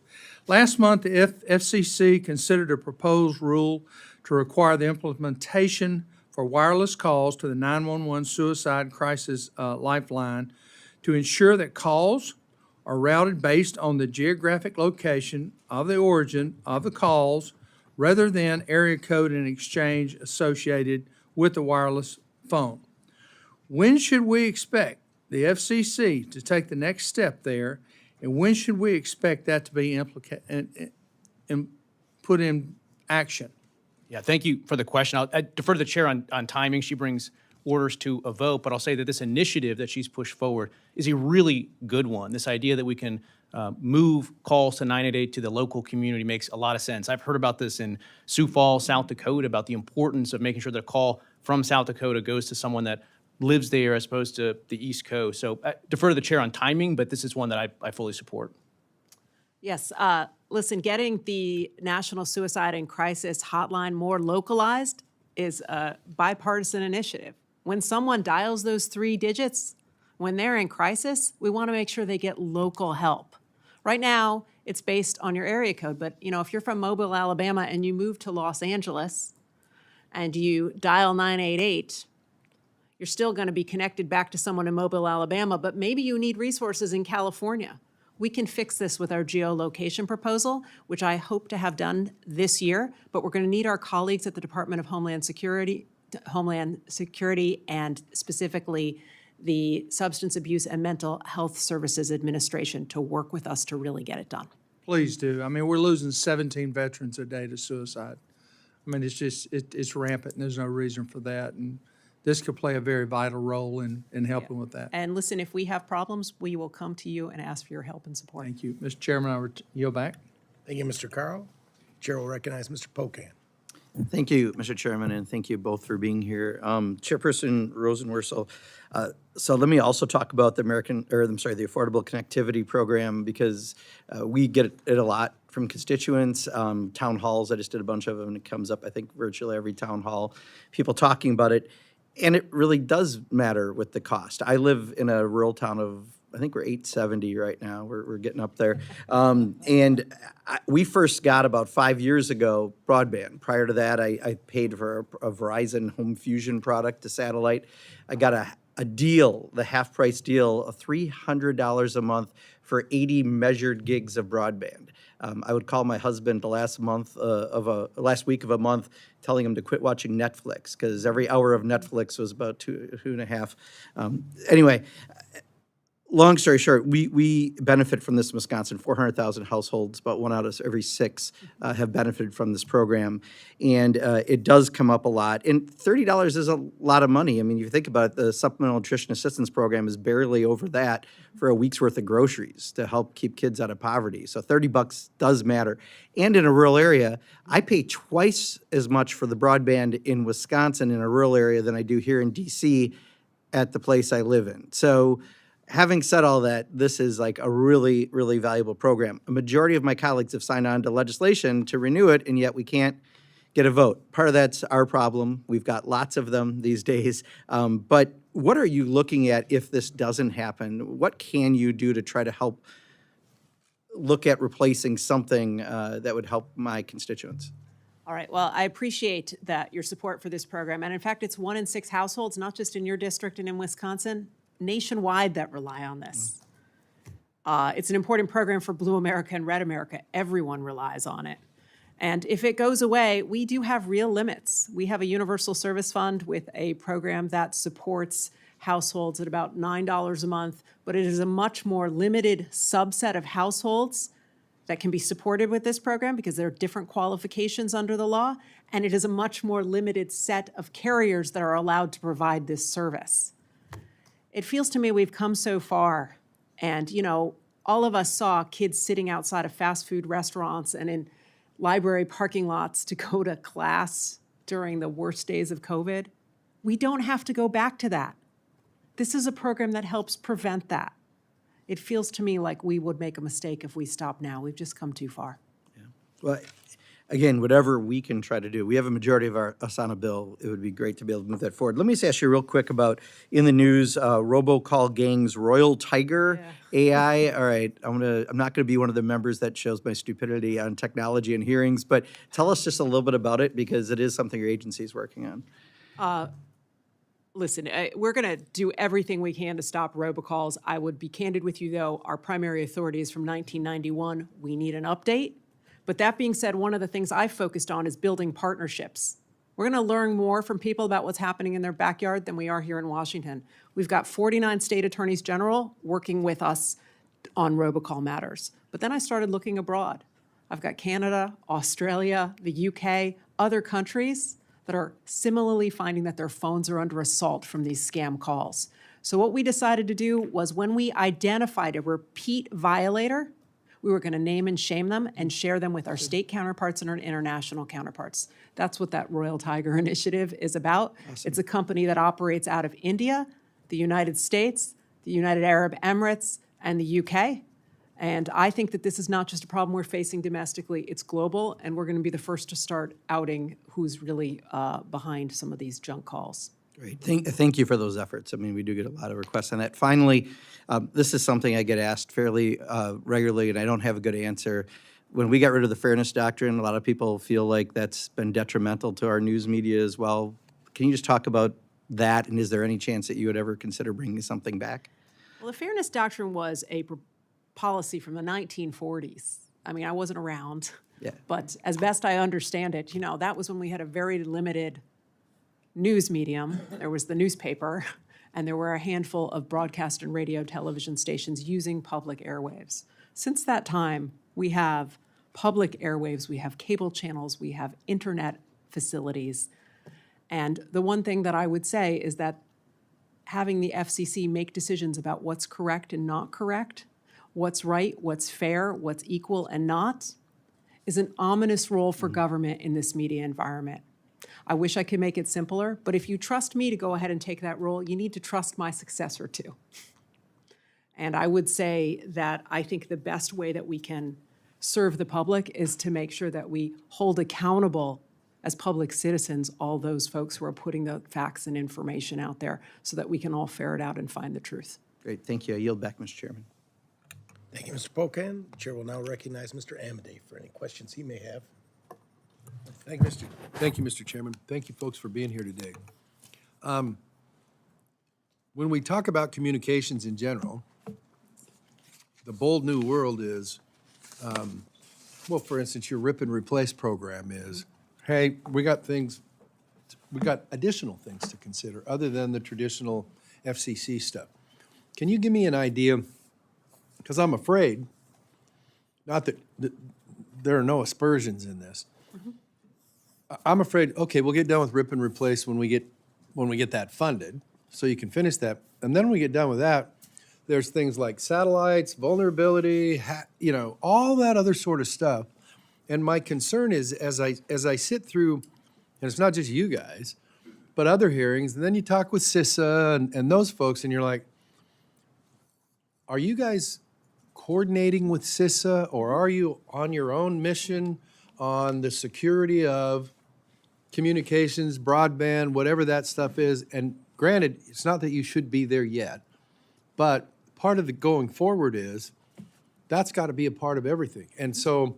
Last month, the FCC considered a proposed rule to require the implementation for wireless calls to the 911 suicide crisis lifeline to ensure that calls are routed based on the geographic location of the origin of the calls rather than area code and exchange associated with the wireless phone. When should we expect the FCC to take the next step there, and when should we expect that to be put in action? Yeah, thank you for the question. I defer to the chair on timing. She brings orders to a vote, but I'll say that this initiative that she's pushed forward is a really good one. This idea that we can move calls to 988 to the local community makes a lot of sense. I've heard about this in Sioux Falls, South Dakota, about the importance of making sure that a call from South Dakota goes to someone that lives there as opposed to the East Coast. So I defer to the chair on timing, but this is one that I fully support. Yes, listen, getting the National Suicide and Crisis Hotline more localized is a bipartisan initiative. When someone dials those 3 digits, when they're in crisis, we want to make sure they get local help. Right now, it's based on your area code, but if you're from Mobile, Alabama, and you move to Los Angeles and you dial 988, you're still going to be connected back to someone in Mobile, Alabama, but maybe you need resources in California. We can fix this with our geolocation proposal, which I hope to have done this year, but we're going to need our colleagues at the Department of Homeland Security and specifically the Substance Abuse and Mental Health Services Administration to work with us to really get it done. Please do. I mean, we're losing 17 veterans a day to suicide. I mean, it's just, it's rampant, and there's no reason for that. And this could play a very vital role in helping with that. And listen, if we have problems, we will come to you and ask for your help and support. Thank you. Mr. Chairman, I yield back. Thank you, Mr. Carl. Chair will recognize Mr. Pocan. Thank you, Mr. Chairman, and thank you both for being here. Chairperson Rosenworcel, so let me also talk about the the Affordable Connectivity Program, because we get it a lot from constituents, town halls. I just did a bunch of them, and it comes up, I think, virtually every town hall, people talking about it. And it really does matter with the cost. I live in a rural town of, I think we're 870 right now. We're getting up there. We first got about 5 years ago broadband. Prior to that, I paid for a Verizon Home Fusion product, a satellite. I got a deal, the half-price deal, of $300 a month for 80 measured gigs of broadband. I would call my husband the last week of a month, telling him to quit watching Netflix, because every hour of Netflix was about two and a half. Anyway, long story short, we benefit from this in Wisconsin. 400,000 households, about 1 out of every 6 have benefited from this program. And it does come up a lot. And $30 is a lot of money. I mean, if you think about it, the Supplemental Nutrition Assistance Program is barely over that for a week's worth of groceries to help keep kids out of poverty. So $30 does matter. And in a rural area, I pay twice as much for the broadband in Wisconsin in a rural area than I do here in D.C. at the place I live in. So having said all that, this is like a really, really valuable program. A majority of my colleagues have signed on to legislation to renew it, and yet we can't get a vote. Part of that's our problem. We've got lots of them these days. But what are you looking at if this doesn't happen? What can you do to try to help look at replacing something that would help my constituents? All right, well, I appreciate that, your support for this program. And in fact, it's 1 in 6 households, not just in your district and in Wisconsin, nationwide, that rely on this. It's an important program for Blue America and Red America. Everyone relies on it. And if it goes away, we do have real limits. We have a universal service fund with a program that supports households at about $9 a month, but it is a much more limited subset of households that can be supported with this program because there are different qualifications under the law, and it is a much more limited set of carriers that are allowed to provide this service. It feels to me we've come so far, and, you know, all of us saw kids sitting outside of fast food restaurants and in library parking lots to go to class during the worst days of COVID. We don't have to go back to that. This is a program that helps prevent that. It feels to me like we would make a mistake if we stop now. We've just come too far. Well, again, whatever we can try to do. We have a majority of us on a bill. It would be great to be able to move that forward. Let me just ask you real quick about, in the news, robocall gangs, Royal Tiger AI. All right, I'm not gonna be one of the members that shows my stupidity on technology and hearings, but tell us just a little bit about it, because it is something your agency is working on. Listen, we're going to do everything we can to stop robocalls. I would be candid with you, though. Our primary authority is from 1991. We need an update. But that being said, one of the things I focused on is building partnerships. We're going to learn more from people about what's happening in their backyard than we are here in Washington. We've got 49 state attorneys general working with us on robocall matters. But then I started looking abroad. I've got Canada, Australia, the UK, other countries that are similarly finding that their phones are under assault from these scam calls. So what we decided to do was, when we identified a repeat violator, we were going to name and shame them and share them with our state counterparts and our international counterparts. That's what that Royal Tiger initiative is about. Awesome. It's a company that operates out of India, the United States, the United Arab Emirates, and the UK. And I think that this is not just a problem we're facing domestically, it's global, and we're going to be the first to start outing who's really behind some of these junk calls. Great. Thank you for those efforts. I mean, we do get a lot of requests on that. Finally, this is something I get asked fairly regularly, and I don't have a good answer. When we got rid of the fairness doctrine, a lot of people feel like that's been detrimental to our news media as well. Can you just talk about that, and is there any chance that you would ever consider bringing something back? Well, the fairness doctrine was a policy from the 1940s. I mean, I wasn't around, but as best I understand it, you know, that was when we had a very limited news medium. There was the newspaper, and there were a handful of broadcast and radio television stations using public airwaves. Since that time, we have public airwaves, we have cable channels, we have internet facilities. And the one thing that I would say is that having the FCC make decisions about what's correct and not correct, what's right, what's fair, what's equal and not, is an ominous role for government in this media environment. I wish I could make it simpler, but if you trust me to go ahead and take that role, you need to trust my successor too. And I would say that I think the best way that we can serve the public is to make sure that we hold accountable as public citizens all those folks who are putting the facts and information out there so that we can all ferret out and find the truth. Great, thank you. I yield back, Mr. Chairman. Thank you, Mr. Pocan. The chair will now recognize Mr. Amity for any questions he may have. Thank you, Mr. Chairman. Thank you, folks, for being here today. When we talk about communications in general, the bold new world is, well, for instance, your rip and replace program is, hey, we got additional things to consider other than the traditional FCC stuff. Can you give me an idea? Because I'm afraid, not that there are no aspersions in this. I'm afraid, okay, we'll get done with rip and replace when we get that funded, so you can finish that. And then when we get done with that, there's things like satellites, vulnerability, all that other sort of stuff. And my concern is, as I sit through, and it's not just you guys, but other hearings, and then you talk with CISA and those folks, and you're like, are you guys coordinating with CISA, or are you on your own mission on the security of communications, broadband, whatever that stuff is? And granted, it's not that you should be there yet, but part of the going forward is that's got to be a part of everything. And so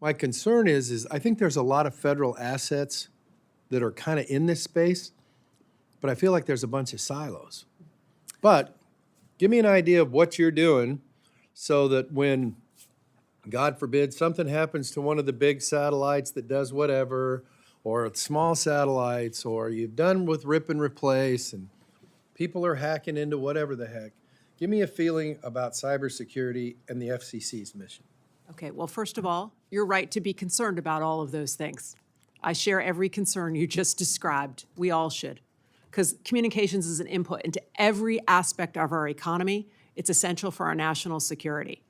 my concern is I think there's a lot of federal assets that are kind of in this space, but I feel like there's a bunch of silos. But give me an idea of what you're doing so that when, God forbid, something happens to one of the big satellites that does whatever, or small satellites, or you've done with rip and replace, and people are hacking into whatever the heck. Give me a feeling about cybersecurity and the FCC's mission. Okay, well, first of all, you're right to be concerned about all of those things. I share every concern you just described. We all should. Because communications is an input into every aspect of our economy. It's essential for our national security.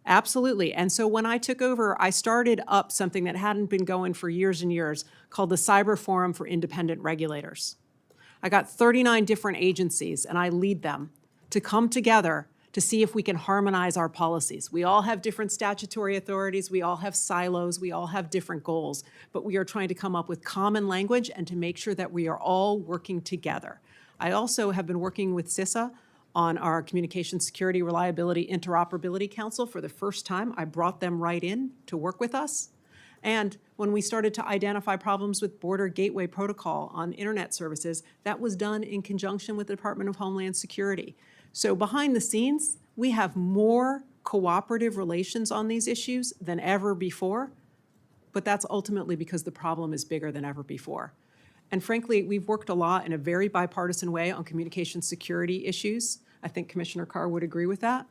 Absolutely. And so when I took over, I started up something that hadn't been going for years and years called the Cyber Forum for Independent Regulators. I got 39 different agencies, and I lead them to come together to see if we can harmonize our policies. We all have different statutory authorities, we all have silos, we all have different goals, but we are trying to come up with common language and to make sure that we are all working together. I also have been working with CISA on our Communication Security Reliability Interoperability Council. For the first time, I brought them right in to work with us. And when we started to identify problems with Border Gateway Protocol on internet services, that was done in conjunction with the Department of Homeland Security. So behind the scenes, we have more cooperative relations on these issues than ever before, but that's ultimately because the problem is bigger than ever before. And frankly, we've worked a lot in a very bipartisan way on communication security issues. I think Commissioner Carr would agree with that.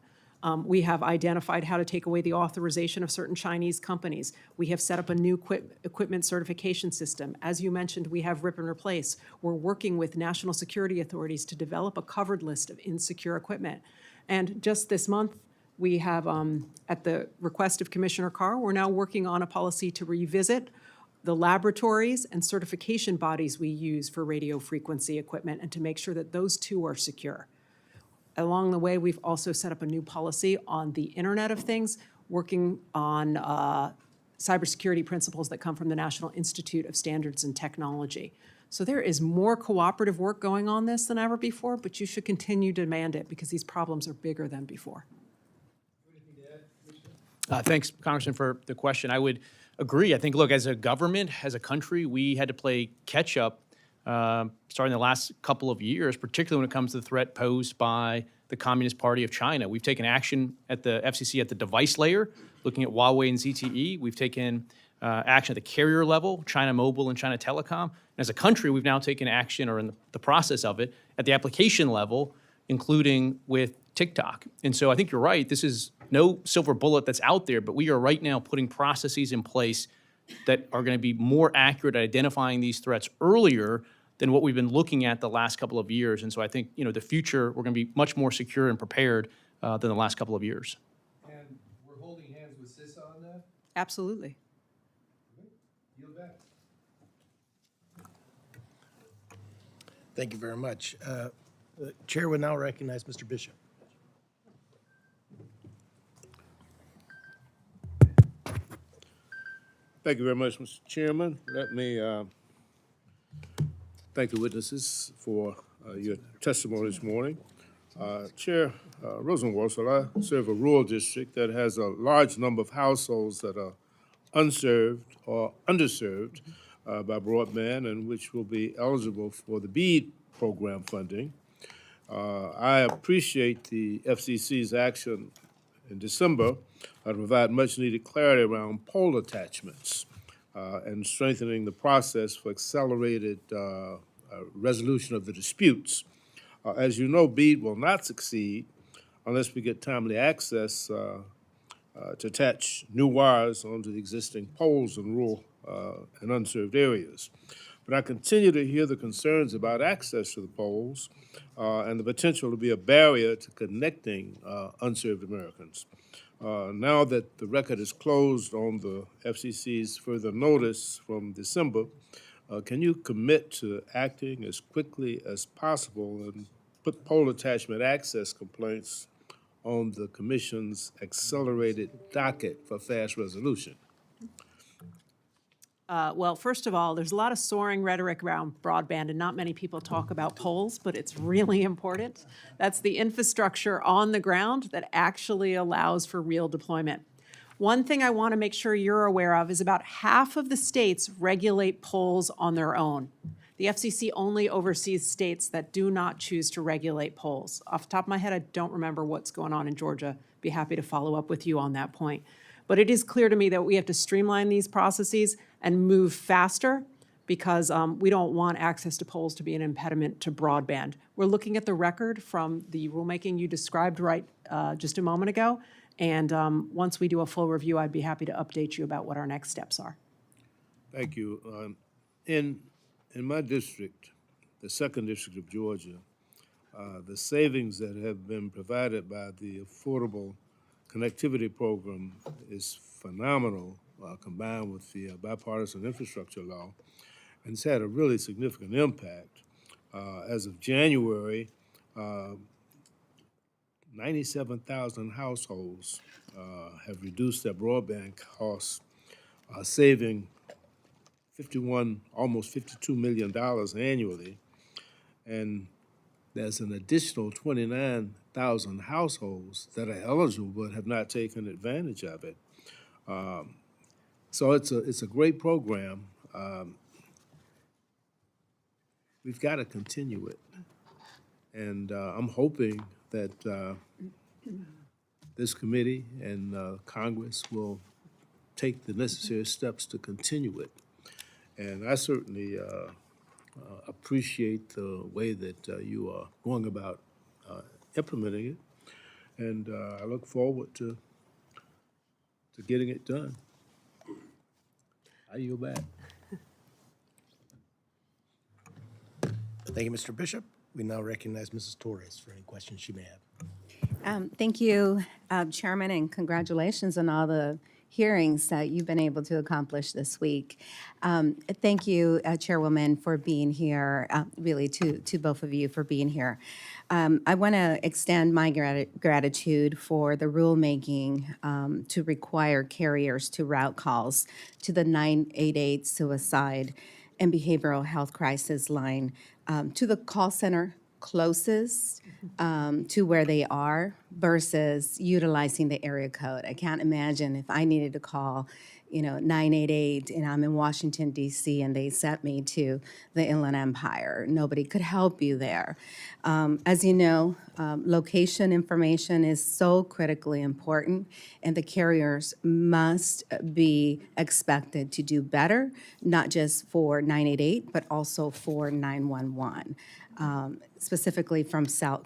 We have identified how to take away the authorization of certain Chinese companies. We have set up a new equipment certification system. As you mentioned, we have rip and replace. We're working with national security authorities to develop a covered list of insecure equipment. And just this month, we have, at the request of Commissioner Carr, we're now working on a policy to revisit the laboratories and certification bodies we use for radio frequency equipment and to make sure that those too are secure. Along the way, we've also set up a new policy on the Internet of Things, working on cybersecurity principles that come from the National Institute of Standards and Technology. So there is more cooperative work going on this than ever before, but you should continue to demand it because these problems are bigger than before. Thanks, Congressman, for the question. I would agree. I think, look, as a government, as a country, we had to play catch up starting the last couple of years, particularly when it comes to the threat posed by the Communist Party of China. We've taken action at the FCC at the device layer, looking at Huawei and ZTE. We've taken action at the carrier level, China Mobile and China Telecom. And as a country, we've now taken action or in the process of it at the application level, including with TikTok. And so I think you're right. This is no silver bullet that's out there, but we are right now putting processes in place that are going to be more accurate at identifying these threats earlier than what we've been looking at the last couple of years. And so I think, the future, we're going to be much more secure and prepared than the last couple of years. And we're holding hands with CISA on that? Absolutely. Yield back. Thank you very much. The Chair would now recognize Mr. Bishop. Thank you very much, Mr. Chairman. Let me thank the witnesses for your testimony this morning. Chair Rosenworcel, I serve a rural district that has a large number of households that are unserved or underserved by broadband and which will be eligible for the BEAD program funding. I appreciate the FCC's action in December to provide much-needed clarity around pole attachments and strengthening the process for accelerated resolution of the disputes. As you know, BEAD will not succeed unless we get timely access to attach new wires onto the existing poles in rural and unserved areas. But I continue to hear the concerns about access to the poles and the potential to be a barrier to connecting unserved Americans. Now that the record is closed on the FCC's further notice from December, can you commit to acting as quickly as possible and put pole attachment access complaints on the Commission's accelerated docket for fast resolution? Well, first of all, there's a lot of soaring rhetoric around broadband, and not many people talk about poles, but it's really important. That's the infrastructure on the ground that actually allows for real deployment. One thing I want to make sure you're aware of is about half of the states regulate poles on their own. The FCC only oversees states that do not choose to regulate poles. Off the top of my head, I don't remember what's going on in Georgia. Be happy to follow up with you on that point. But it is clear to me that we have to streamline these processes and move faster because we don't want access to poles to be an impediment to broadband. We're looking at the record from the rulemaking you described just a moment ago. And once we do a full review, I'd be happy to update you about what our next steps are. Thank you. In my district, the 2nd District of Georgia, the savings that have been provided by the Affordable Connectivity Program is phenomenal, combined with the bipartisan infrastructure law, and it's had a really significant impact. As of January, 97,000 households have reduced their broadband costs, saving almost $52 million annually, and there's an additional 29,000 households that are eligible but have not taken advantage of it. So it's a great program. We've got to continue it, and I'm hoping that this committee and Congress will take the necessary steps to continue it. And I certainly appreciate the way that you are going about implementing it, and I look forward to getting it done. I yield back. Thank you, Mr. Bishop. We now recognize Mrs. Torres for any questions she may have. Thank you, Chairman, and congratulations on all the hearings that you've been able to accomplish this week. Thank you, Chairwoman, for being here, really to both of you for being here. I want to extend my gratitude for the rulemaking to require carriers to route calls to the 988 suicide and behavioral health crisis line to the call center closest to where they are versus utilizing the area code. I can't imagine if I needed to call, 988, and I'm in Washington, D.C., and they sent me to the Inland Empire. Nobody could help you there. As you know, location information is so critically important, and the carriers must be expected to do better, not just for 988, but also for 911, specifically from cell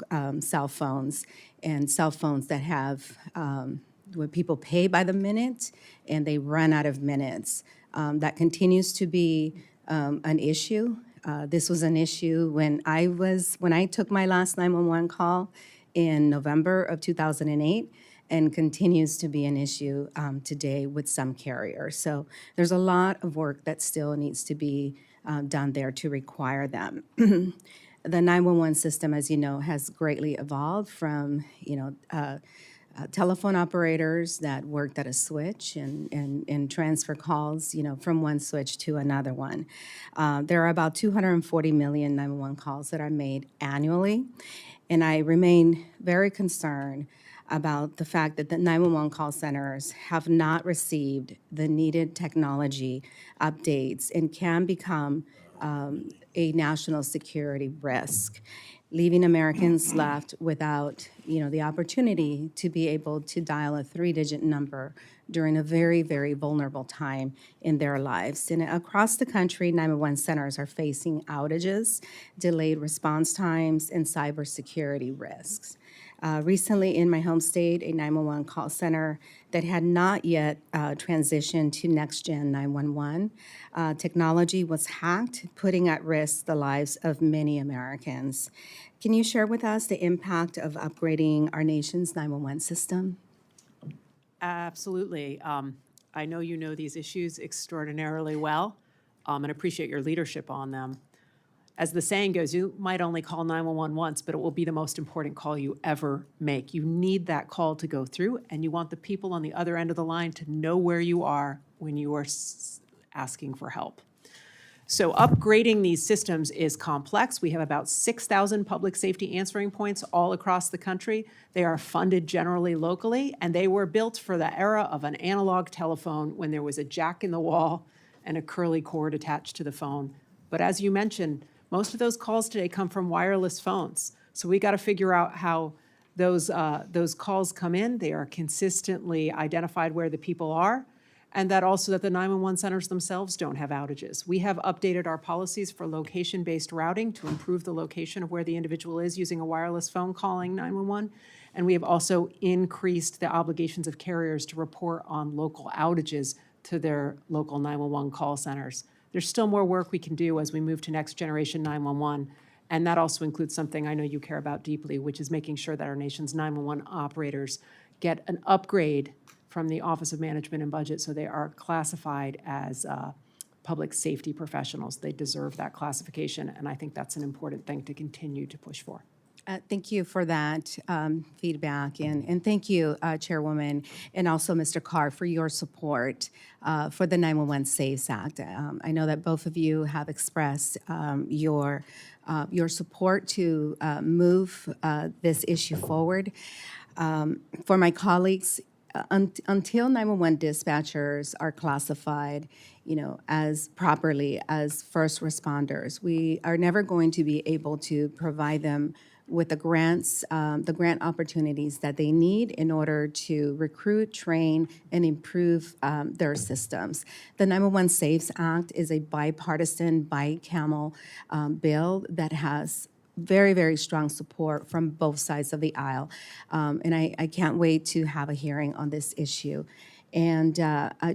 phones, and cell phones that have where people pay by the minute and they run out of minutes. That continues to be an issue. This was an issue when I took my last 911 call in November of 2008, and continues to be an issue today with some carriers. So there's a lot of work that still needs to be done there to require them. The 911 system, as you know, has greatly evolved from, telephone operators that worked at a switch and transfer calls, from one switch to another one. There are about 240 million 911 calls that are made annually, and I remain very concerned about the fact that the 911 call centers have not received the needed technology updates and can become a national security risk, leaving Americans left without, the opportunity to be able to dial a 3-digit number during a very, very vulnerable time in their lives. And across the country, 911 centers are facing outages, delayed response times, and cybersecurity risks. Recently in my home state, a 911 call center that had not yet transitioned to next-gen 911. Technology was hacked, putting at risk the lives of many Americans. Can you share with us the impact of upgrading our nation's 911 system? Absolutely. I know you know these issues extraordinarily well, and appreciate your leadership on them. As the saying goes, you might only call 911 once, but it will be the most important call you ever make. You need that call to go through, and you want the people on the other end of the line to know where you are when you are asking for help. So upgrading these systems is complex. We have about 6,000 public safety answering points all across the country. They are funded generally locally, and they were built for the era of an analog telephone when there was a jack in the wall and a curly cord attached to the phone. But as you mentioned, most of those calls today come from wireless phones. So we got to figure out how those calls come in. They are consistently identified where the people are, and that also that the 911 centers themselves don't have outages. We have updated our policies for location-based routing to improve the location of where the individual is using a wireless phone calling 911. And we have also increased the obligations of carriers to report on local outages to their local 911 call centers. There's still more work we can do as we move to next generation 911, and that also includes something I know you care about deeply, which is making sure that our nation's 911 operators get an upgrade from the Office of Management and Budget so they are classified as public safety professionals. They deserve that classification, and I think that's an important thing to continue to push for. Thank you for that feedback, and thank you, Chairwoman, and also Mr. Carr, for your support for the 911 SAFES Act. I know that both of you have expressed your support to move this issue forward. For my colleagues, until 911 dispatchers are classified, as properly as first responders, we are never going to be able to provide them with the grants, the grant opportunities that they need in order to recruit, train, and improve their systems. The 911 SAFES Act is a bipartisan, bicameral bill that has very, very strong support from both sides of the aisle. And I can't wait to have a hearing on this issue. And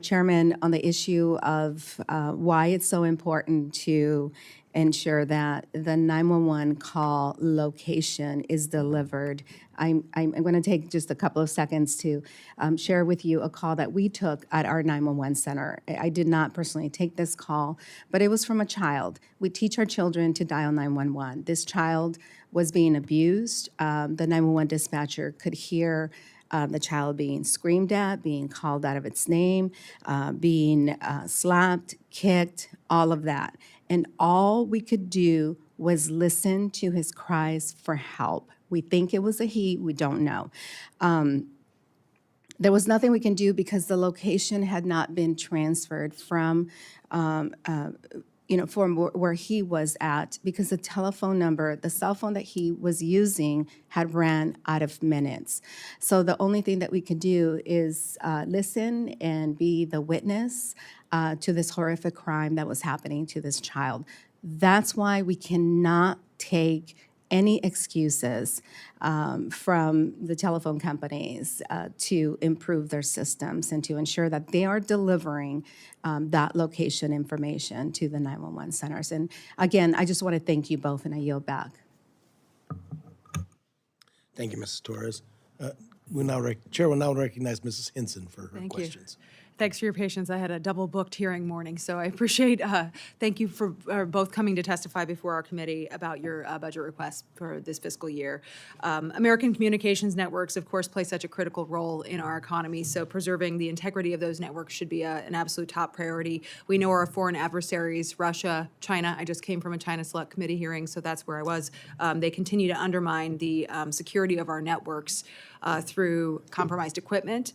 Chairman, on the issue of why it's so important to ensure that the 911 call location is delivered, I'm going to take just a couple of seconds to share with you a call that we took at our 911 center. I did not personally take this call, but it was from a child. We teach our children to dial 911. This child was being abused. The 911 dispatcher could hear the child being screamed at, being called out of its name, being slapped, kicked, all of that. And all we could do was listen to his cries for help. We think it was a he, we don't know. There was nothing we can do because the location had not been transferred from, from where he was at, because the telephone number, the cell phone that he was using had ran out of minutes. So the only thing that we could do is listen and be the witness to this horrific crime that was happening to this child. That's why we cannot take any excuses from the telephone companies to improve their systems and to ensure that they are delivering that location information to the 911 centers. And again, I just want to thank you both, and I yield back. Thank you, Mrs. Torres. Chair will now recognize Mrs. Hinson for her questions. Thanks for your patience. I had a double-booked hearing morning, so I appreciate, thank you for both coming to testify before our committee about your budget request for this fiscal year. American communications networks, of course, play such a critical role in our economy, so preserving the integrity of those networks should be an absolute top priority. We know our foreign adversaries, Russia, China. I just came from a China Select Committee hearing, so that's where I was. They continue to undermine the security of our networks through compromised equipment,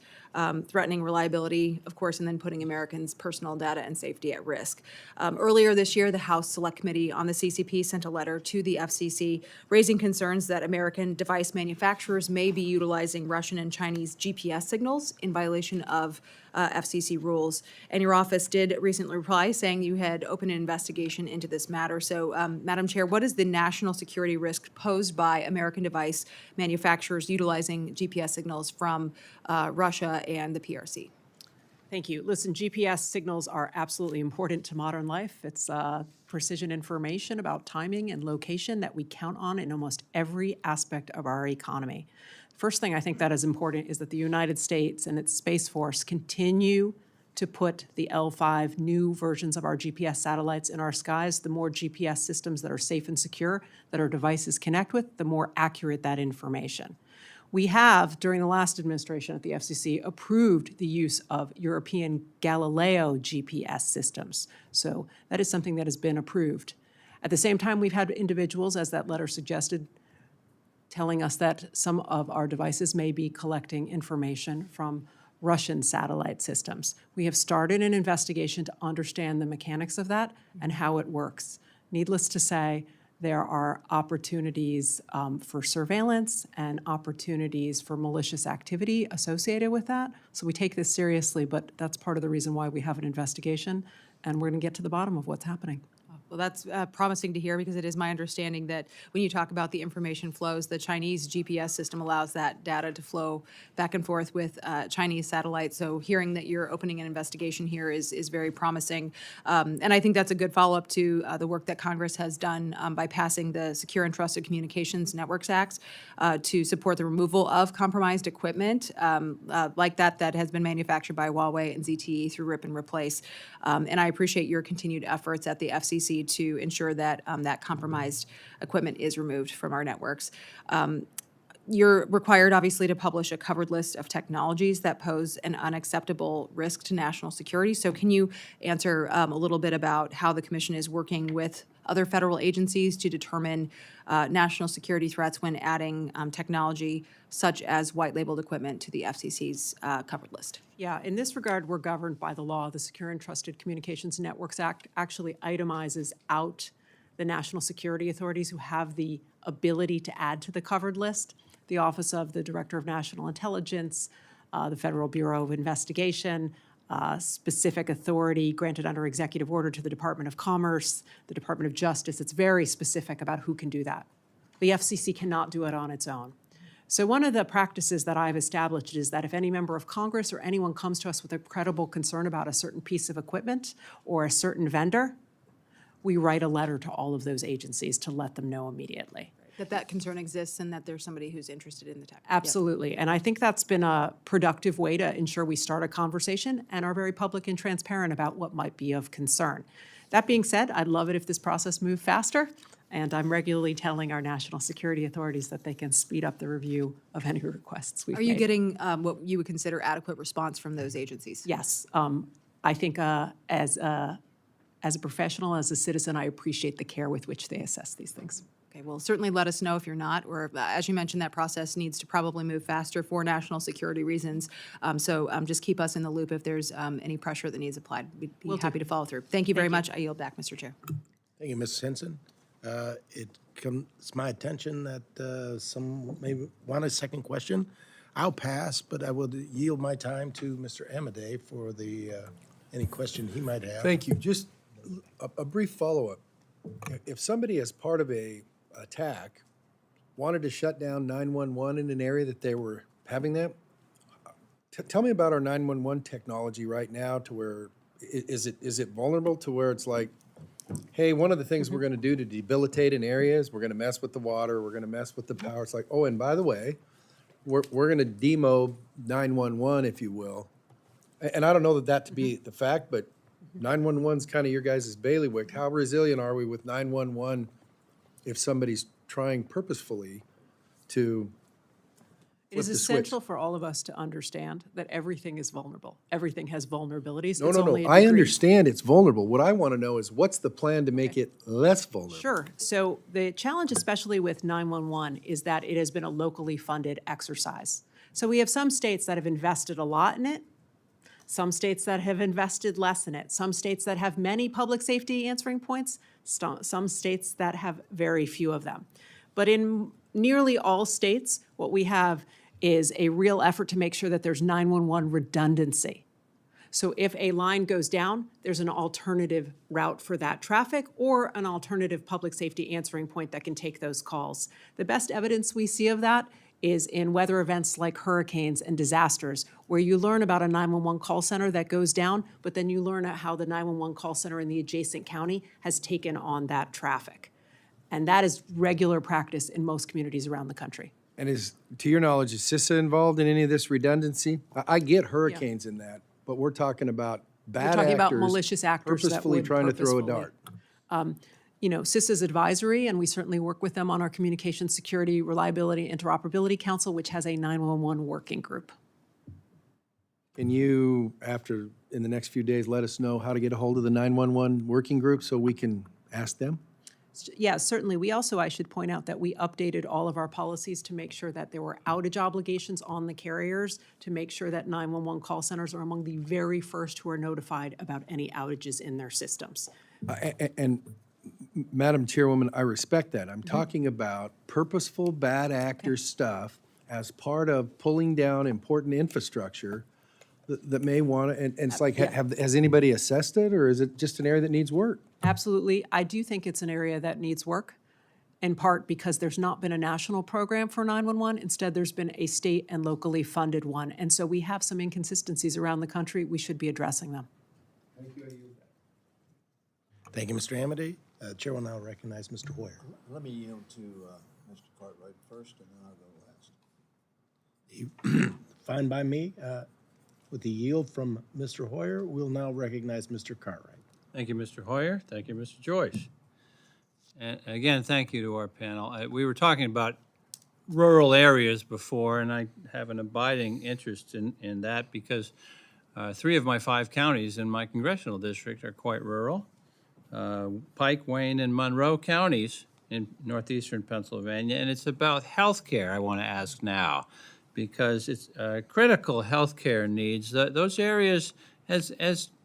threatening reliability, of course, and then putting Americans' personal data and safety at risk. Earlier this year, the House Select Committee on the CCP sent a letter to the FCC raising concerns that American device manufacturers may be utilizing Russian and Chinese GPS signals in violation of FCC rules. And your office did recently reply saying you had opened an investigation into this matter. So, Madam Chair, what is the national security risk posed by American device manufacturers utilizing GPS signals from Russia and the PRC? Thank you. Listen, GPS signals are absolutely important to modern life. It's precision information about timing and location that we count on in almost every aspect of our economy. First thing I think that is important is that the United States and its Space Force continue to put the L5 new versions of our GPS satellites in our skies. The more GPS systems that are safe and secure that our devices connect with, the more accurate that information. We have, during the last administration at the FCC, approved the use of European Galileo GPS systems. So that is something that has been approved. At the same time, we've had individuals, as that letter suggested, telling us that some of our devices may be collecting information from Russian satellite systems. We have started an investigation to understand the mechanics of that and how it works. Needless to say, there are opportunities for surveillance and opportunities for malicious activity associated with that. So we take this seriously, but that's part of the reason why we have an investigation, and we're going to get to the bottom of what's happening. Well, that's promising to hear, because it is my understanding that when you talk about the information flows, the Chinese GPS system allows that data to flow back and forth with Chinese satellites. So hearing that you're opening an investigation here is very promising. And I think that's a good follow-up to the work that Congress has done by passing the Secure and Trusted Communications Networks Act to support the removal of compromised equipment like that has been manufactured by Huawei and ZTE through rip and replace. And I appreciate your continued efforts at the FCC to ensure that that compromised equipment is removed from our networks. You're required, obviously, to publish a covered list of technologies that pose an unacceptable risk to national security. So can you answer a little bit about how the Commission is working with other federal agencies to determine national security threats when adding technology such as white-labeled equipment to the FCC's covered list? Yeah, in this regard, we're governed by the law. The Secure and Trusted Communications Networks Act actually itemizes out the national security authorities who have the ability to add to the covered list. The Office of the Director of National Intelligence, the Federal Bureau of Investigation, specific authority granted under executive order to the Department of Commerce, the Department of Justice. It's very specific about who can do that. The FCC cannot do it on its own. So one of the practices that I've established is that if any member of Congress or anyone comes to us with a credible concern about a certain piece of equipment or a certain vendor, we write a letter to all of those agencies to let them know immediately. That concern exists and that there's somebody who's interested in the tech. Absolutely. And I think that's been a productive way to ensure we start a conversation and are very public and transparent about what might be of concern. That being said, I'd love it if this process moved faster, and I'm regularly telling our national security authorities that they can speed up the review of any requests we've made. Are you getting what you would consider adequate response from those agencies? Yes. I think as As a professional, as a citizen, I appreciate the care with which they assess these things. Okay, well, certainly let us know if you're not, or as you mentioned, that process needs to probably move faster for national security reasons. So just keep us in the loop if there's any pressure that needs applied. We'd be happy to follow through. Thank you very much. I yield back, Mr. Chair. Thank you, Mrs. Henson. It comes to my attention that some may want a second question. I'll pass, but I will yield my time to Mr. Amadei for the, any question he might have. Thank you. Just a brief follow-up. If somebody, as part of a attack, wanted to shut down 911 in an area that they were having that, tell me about our 911 technology right now to where, is it vulnerable to where it's like, hey, one of the things we're going to do to debilitate an area is we're going to mess with the water, we're going to mess with the power. It's like, oh, and by the way, we're going to demo 911, if you will. And I don't know that to be the fact, but 911's kind of your guys' bailiwick. How resilient are we with 911 if somebody's trying purposefully to It is flip the essential switch? for all of us to understand that everything is vulnerable. Everything has vulnerabilities. No, It's no, only no. a I degree. understand it's vulnerable. What I want to know is what's the plan to make it less vulnerable? Sure. So the challenge, especially with 911, is that it has been a locally funded exercise. So we have some states that have invested a lot in it, some states that have invested less in it, some states that have many public safety answering points, some states that have very few of them. But in nearly all states, what we have is a real effort to make sure that there's 911 redundancy. So if a line goes down, there's an alternative route for that traffic or an alternative public safety answering point that can take those calls. The best evidence we see of that is in weather events like hurricanes and disasters, where you learn about a 911 call center that goes down, but then you learn how the 911 call center in the adjacent county has taken on that traffic. And that is regular practice in most communities around the country. And to your knowledge, is CISA involved in any of this redundancy? I get hurricanes in that, but we're talking about bad We're talking about actors malicious actors that purposefully would trying to throw a purposefully- dart. You know, CISA's advisory, and we certainly work with them on our Communication Security Reliability Interoperability Council, which has a 911 working group. Can you, in the next few days, let us know how to get a hold of the 911 working group so we can ask them? Yeah, certainly. We also, I should point out that we updated all of our policies to make sure that there were outage obligations on the carriers, to make sure that 911 call centers are among the very first who are notified about any outages in their systems. And Madam Chairwoman, I respect that. Mm-hmm. I'm talking about purposeful bad actor stuff as part of pulling down important infrastructure that may want to, and it's like, Yeah. has anybody assessed it, or is it just an area that needs work? Absolutely. I do think it's an area that needs work, in part because there's not been a national program for 911. Instead, there's been a state and locally funded one. And so we have some inconsistencies around the country. We should be addressing them. Thank you, Mr. Amity. Chair will now recognize Mr. Hoyer. Let me yield to Mr. Cartwright first, and then I'll go last. Fine by me. With the yield from Mr. Hoyer, we'll now recognize Mr. Cartwright. Thank you, Mr. Hoyer. Thank you, Mr. Joyce. And again, thank you to our panel. We were talking about rural areas before, and I have an abiding interest in that because 3 of my 5 counties in my congressional district are quite rural. Pike, Wayne, and Monroe counties in northeastern Pennsylvania, and it's about health care I want to ask now, because it's critical health care needs. Those areas, as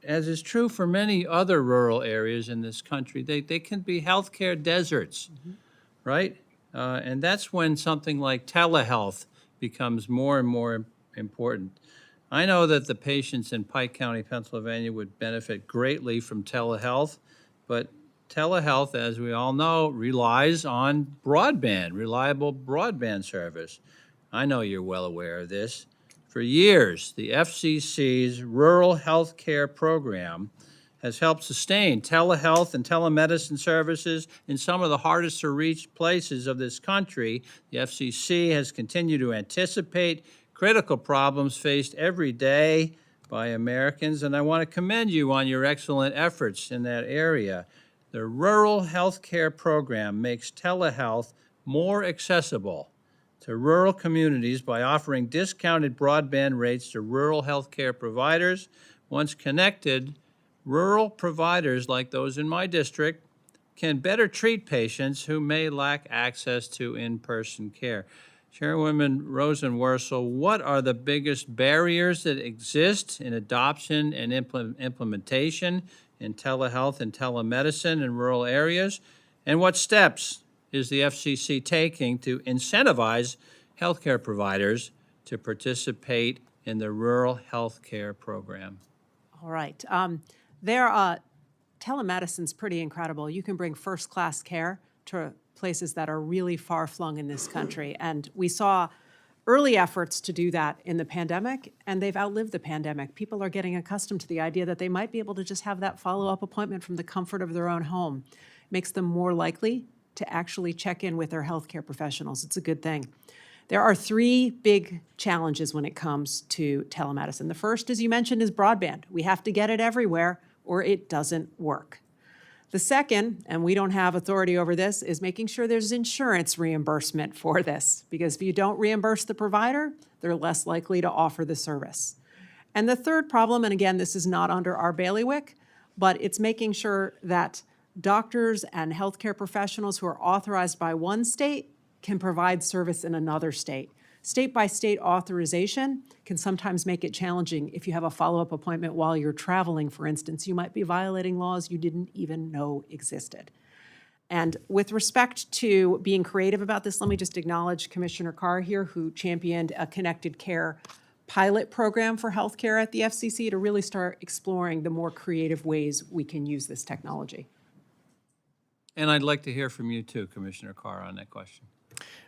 is true for many other rural areas in this country, they can be health care deserts, right? And that's when something like telehealth becomes more and more important. I know that the patients in Pike County, Pennsylvania would benefit greatly from telehealth, but telehealth, as we all know, relies on broadband, reliable broadband service. I know you're well aware of this. For years, the FCC's Rural Health Care Program has helped sustain telehealth and telemedicine services in some of the hardest to reach places of this country. The FCC has continued to anticipate critical problems faced every day by Americans, and I want to commend you on your excellent efforts in that area. The Rural Health Care Program makes telehealth more accessible to rural communities by offering discounted broadband rates to rural health care providers. Once connected, rural providers like those in my district can better treat patients who may lack access to in-person care. Chairwoman Rosenworcel, what are the biggest barriers that exist in adoption and implementation in telehealth and telemedicine in rural areas? And what steps is the FCC taking to incentivize healthcare providers to participate in the rural healthcare program? All right. Telemedicine's pretty incredible. You can bring first-class care to places that are really far-flung in this country. And we saw early efforts to do that in the pandemic, and they've outlived the pandemic. People are getting accustomed to the idea that they might be able to just have that follow-up appointment from the comfort of their own home. It makes them more likely to actually check in with their healthcare professionals. It's a good thing. There are three big challenges when it comes to telemedicine. The first, as you mentioned, is broadband. We have to get it everywhere, or it doesn't work. The second, and we don't have authority over this, is making sure there's insurance reimbursement for this, because if you don't reimburse the provider, they're less likely to offer the service. And the third problem, and again, this is not under our bailiwick, but it's making sure that doctors and healthcare professionals who are authorized by one state can provide service in another state. State-by-state authorization can sometimes make it challenging. If you have a follow-up appointment while you're traveling, for instance, you might be violating laws you didn't even know existed. And with respect to being creative about this, let me just acknowledge Commissioner Carr here, who championed a connected care pilot program for healthcare at the FCC to really start exploring the more creative ways we can use this technology. And I'd like to hear from you too, Commissioner Carr, on that question.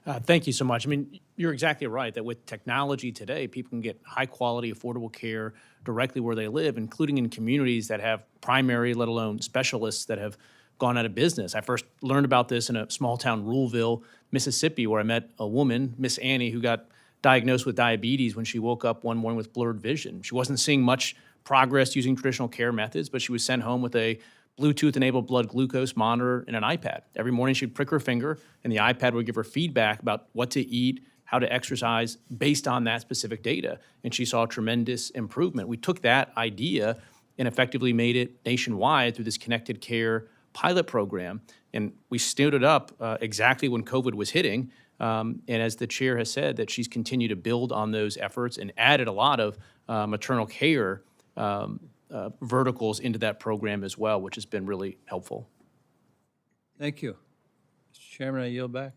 Thank you so much. I mean, you're exactly right that with technology today, people can get high-quality, affordable care directly where they live, including in communities that have primary, let alone specialists that have gone out of business. I first learned about this in a small town, Ruleville, Mississippi, where I met a woman, Miss Annie, who got diagnosed with diabetes when she woke up one morning with blurred vision. She wasn't seeing much progress using traditional care methods, but she was sent home with a Bluetooth-enabled blood glucose monitor and an iPad. Every morning she'd prick her finger, and the iPad would give her feedback about what to eat, how to exercise based on that specific data. And she saw a tremendous improvement. We took that idea and effectively made it nationwide through this connected care pilot program. And we stood it up exactly when COVID was hitting. And as the chair has said, that she's continued to build on those efforts and added a lot of maternal care verticals into that program as well, which has been really helpful. Thank you. Mr. Chairman, I yield back.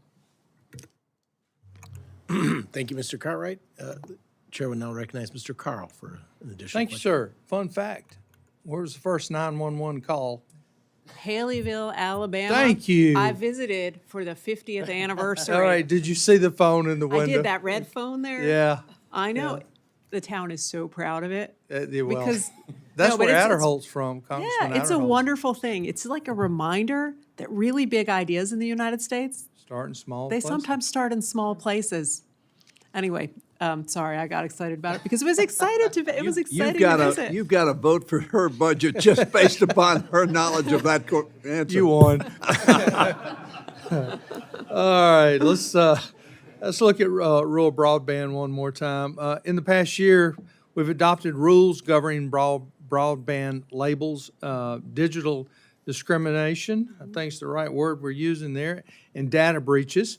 Thank you, Mr. Cartwright. Chair will now recognize Mr. Carl for an additional Thank you, sir. Fun fact, where was the first 911 call? Haleyville, Alabama. Thank you. I visited for the 50th anniversary. All right, did you see the phone in the window? I did that red phone there. Yeah. I know. The town is so proud of it. Well, because that's no, but where it's- Adderholt's from, Congressman Yeah, it's a Adderholt. wonderful thing. It's like a reminder that really big ideas in the United States, Starting small they places. sometimes start in small places. Anyway, sorry, I got excited about it because it was exciting to visit. You've got to vote for her budget just based upon her knowledge of that answer. You won. All right, let's look at rural broadband one more time. In the past year, we've adopted rules governing broadband labels, digital discrimination, I think is the right word we're using there, and data breaches.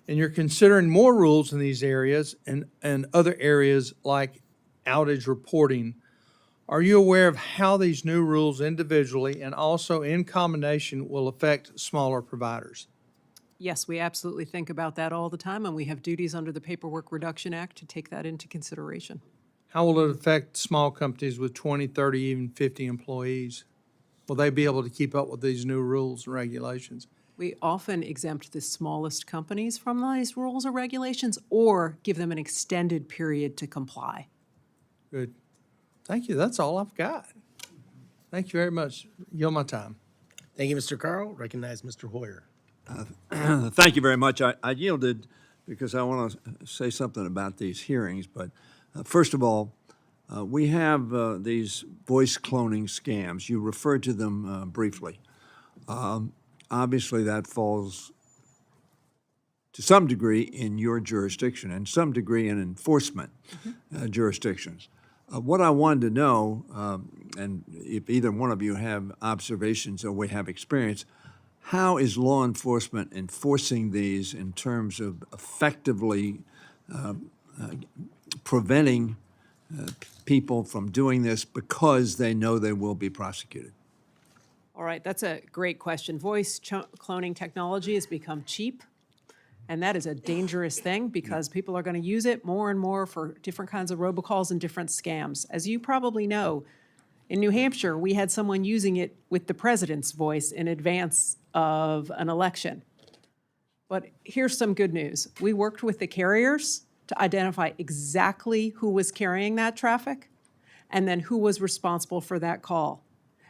And you're considering more rules in these areas and other areas like outage reporting. Are you aware of how these new rules individually and also in combination will affect smaller providers? Yes, we absolutely think about that all the time, and we have duties under the Paperwork Reduction Act to take that into consideration. How will it affect small companies with 20, 30, even 50 employees? Will they be able to keep up with these new rules and regulations? We often exempt the smallest companies from these rules or regulations or give them an extended period to comply. Good. Thank you. That's all I've got. Thank you very much. Yield my time. Thank you, Mr. Carl. Recognize Mr. Hoyer. Thank you very much. I yielded because I want to say something about these hearings. But first of all, we have these voice cloning scams. You referred to them briefly. Obviously, that falls to some degree in your jurisdiction and some degree in enforcement jurisdictions. What I wanted to know, and if either one of you have observations or we have experience, how is law enforcement enforcing these in terms of effectively preventing people from doing this because they know they will be prosecuted? All right, that's a great question. Voice cloning technology has become cheap, and that is a dangerous thing because people are going to use it more and more for different kinds of robocalls and different scams. As you probably know, in New Hampshire, we had someone using it with the president's voice in advance of an election. But here's some good news. We worked with the carriers to identify exactly who was carrying that traffic and then who was responsible for that call.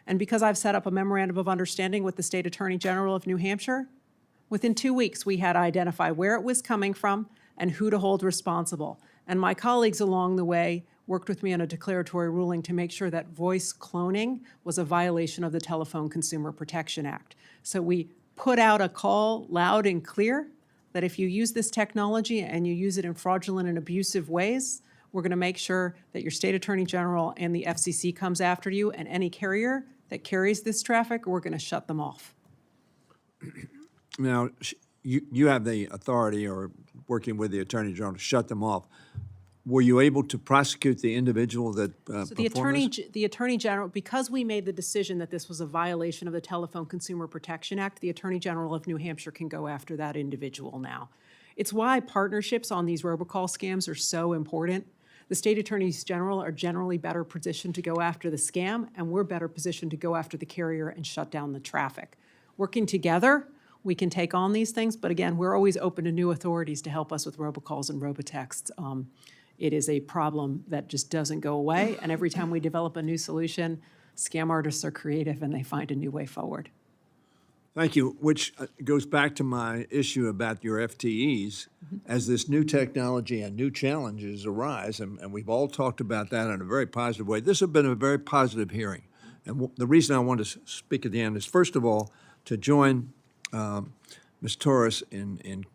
And because I've set up a memorandum of understanding with the State Attorney General of New Hampshire, within 2 weeks, we had to identify where it was coming from and who to hold responsible. And my colleagues along the way worked with me on a declaratory ruling to make sure that voice cloning was a violation of the Telephone Consumer Protection Act. So we put out a call loud and clear that if you use this technology and you use it in fraudulent and abusive ways, we're going to make sure that your state attorney general and the FCC comes after you, and any carrier that carries this traffic, we're going to shut them off. Now, you have the authority, or working with the Attorney General, to shut them off. Were you able to prosecute the individual that So the attorney general, because we made the decision that this was a violation of the Telephone Consumer Protection Act, the Attorney General of New Hampshire can go after that individual now. It's why partnerships on these robocall scams are so important. The state attorneys general are generally better positioned to go after the scam, and we're better positioned to go after the carrier and shut down the traffic. Working together, we can take on these things, but again, we're always open to new authorities to help us with robocalls and robotexts. It is a problem that just doesn't go away, and every time we develop a new solution, scam artists are creative and they find a new way forward. Thank you, which goes back to my issue about your FTEs. As this new technology and new challenges arise, and we've all talked about that in a very positive way, this has been a very positive hearing. And the reason I want to speak at the end is, first of all, to join Ms. Torres in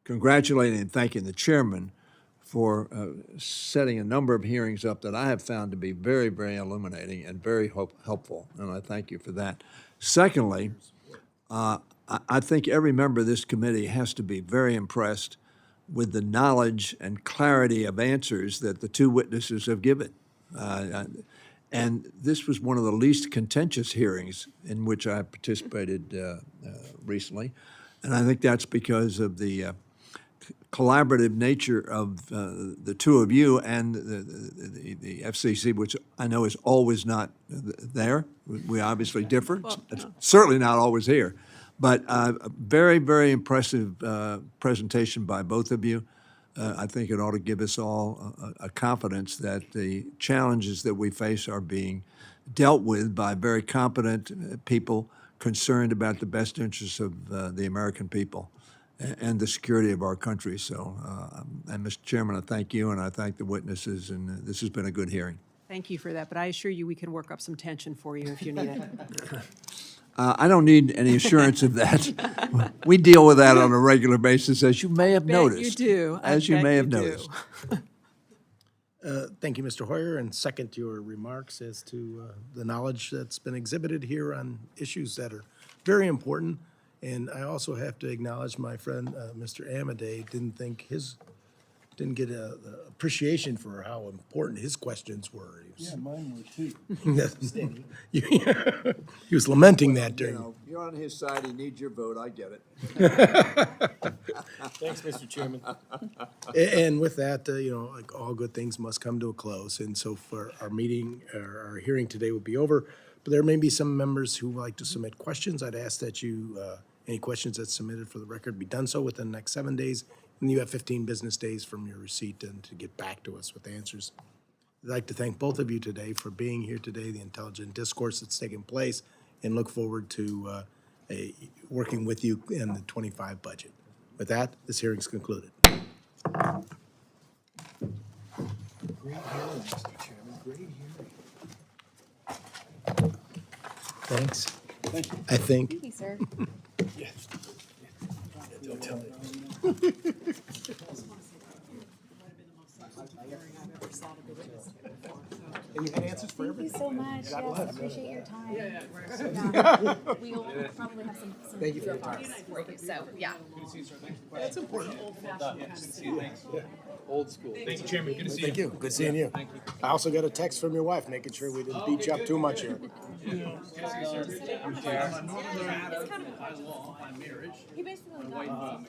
congratulating and thanking the chairman for setting a number of hearings up that I have found to be very, very illuminating and very helpful, and I thank you for that. Secondly, I think every member of this committee has to be very impressed with the knowledge and clarity of answers that the two witnesses have given. And this was one of the least contentious hearings in which I participated recently, and I think that's because of the collaborative nature of the two of you and the FCC, which I know is always not there. We obviously differ. It's certainly not always here. But very, very impressive presentation by both of you. I think it ought to give us all a confidence that the challenges that we face are being dealt with by very competent people concerned about the best interests of the American people and the security of our country. So, and Mr. Chairman, I thank you, and I thank the witnesses, and this has been a good hearing. Thank you for that, but I assure you we can work up some tension for you if you need it. I don't need any assurance of that. We deal with that on a regular basis, as you may have noticed. You do. As you may have noticed. Thank you, Mr. Hoyer, and second your remarks as to the knowledge that's been exhibited here on issues that are very important. And I also have to acknowledge my friend, Mr. Amadei, didn't get the appreciation for how important his questions were. Yeah, mine were too. He was lamenting that during. You're on his side, he needs your vote, I get it. Thanks, Mr. Chairman. And with that, like all good things must come to a close. And so for our meeting, our hearing today will be over. But there may be some members who would like to submit questions. I'd ask that you, any questions that's submitted for the record be done so within the next 7 days. And you have 15 business days from your receipt and to get back to us with answers. I'd like to thank both of you today for being here today, the intelligent discourse that's taking place, and look forward to working with you in the 25 budget. With that, this hearing is concluded. Great hearing, Mr. Chairman, great hearing. Thanks. Thank you. I think. Thank you, sir. Don't tell it. And you had answers for Thank you everything. so much. Yes, I appreciate your time. We'll probably have some Thank you for your time. for you, so, yeah. That's important. Old school. Thank you, Chairman. Good to see you. Thank you. Good seeing you. I also got a text from your wife, making sure we didn't beat you up too much here. He basically got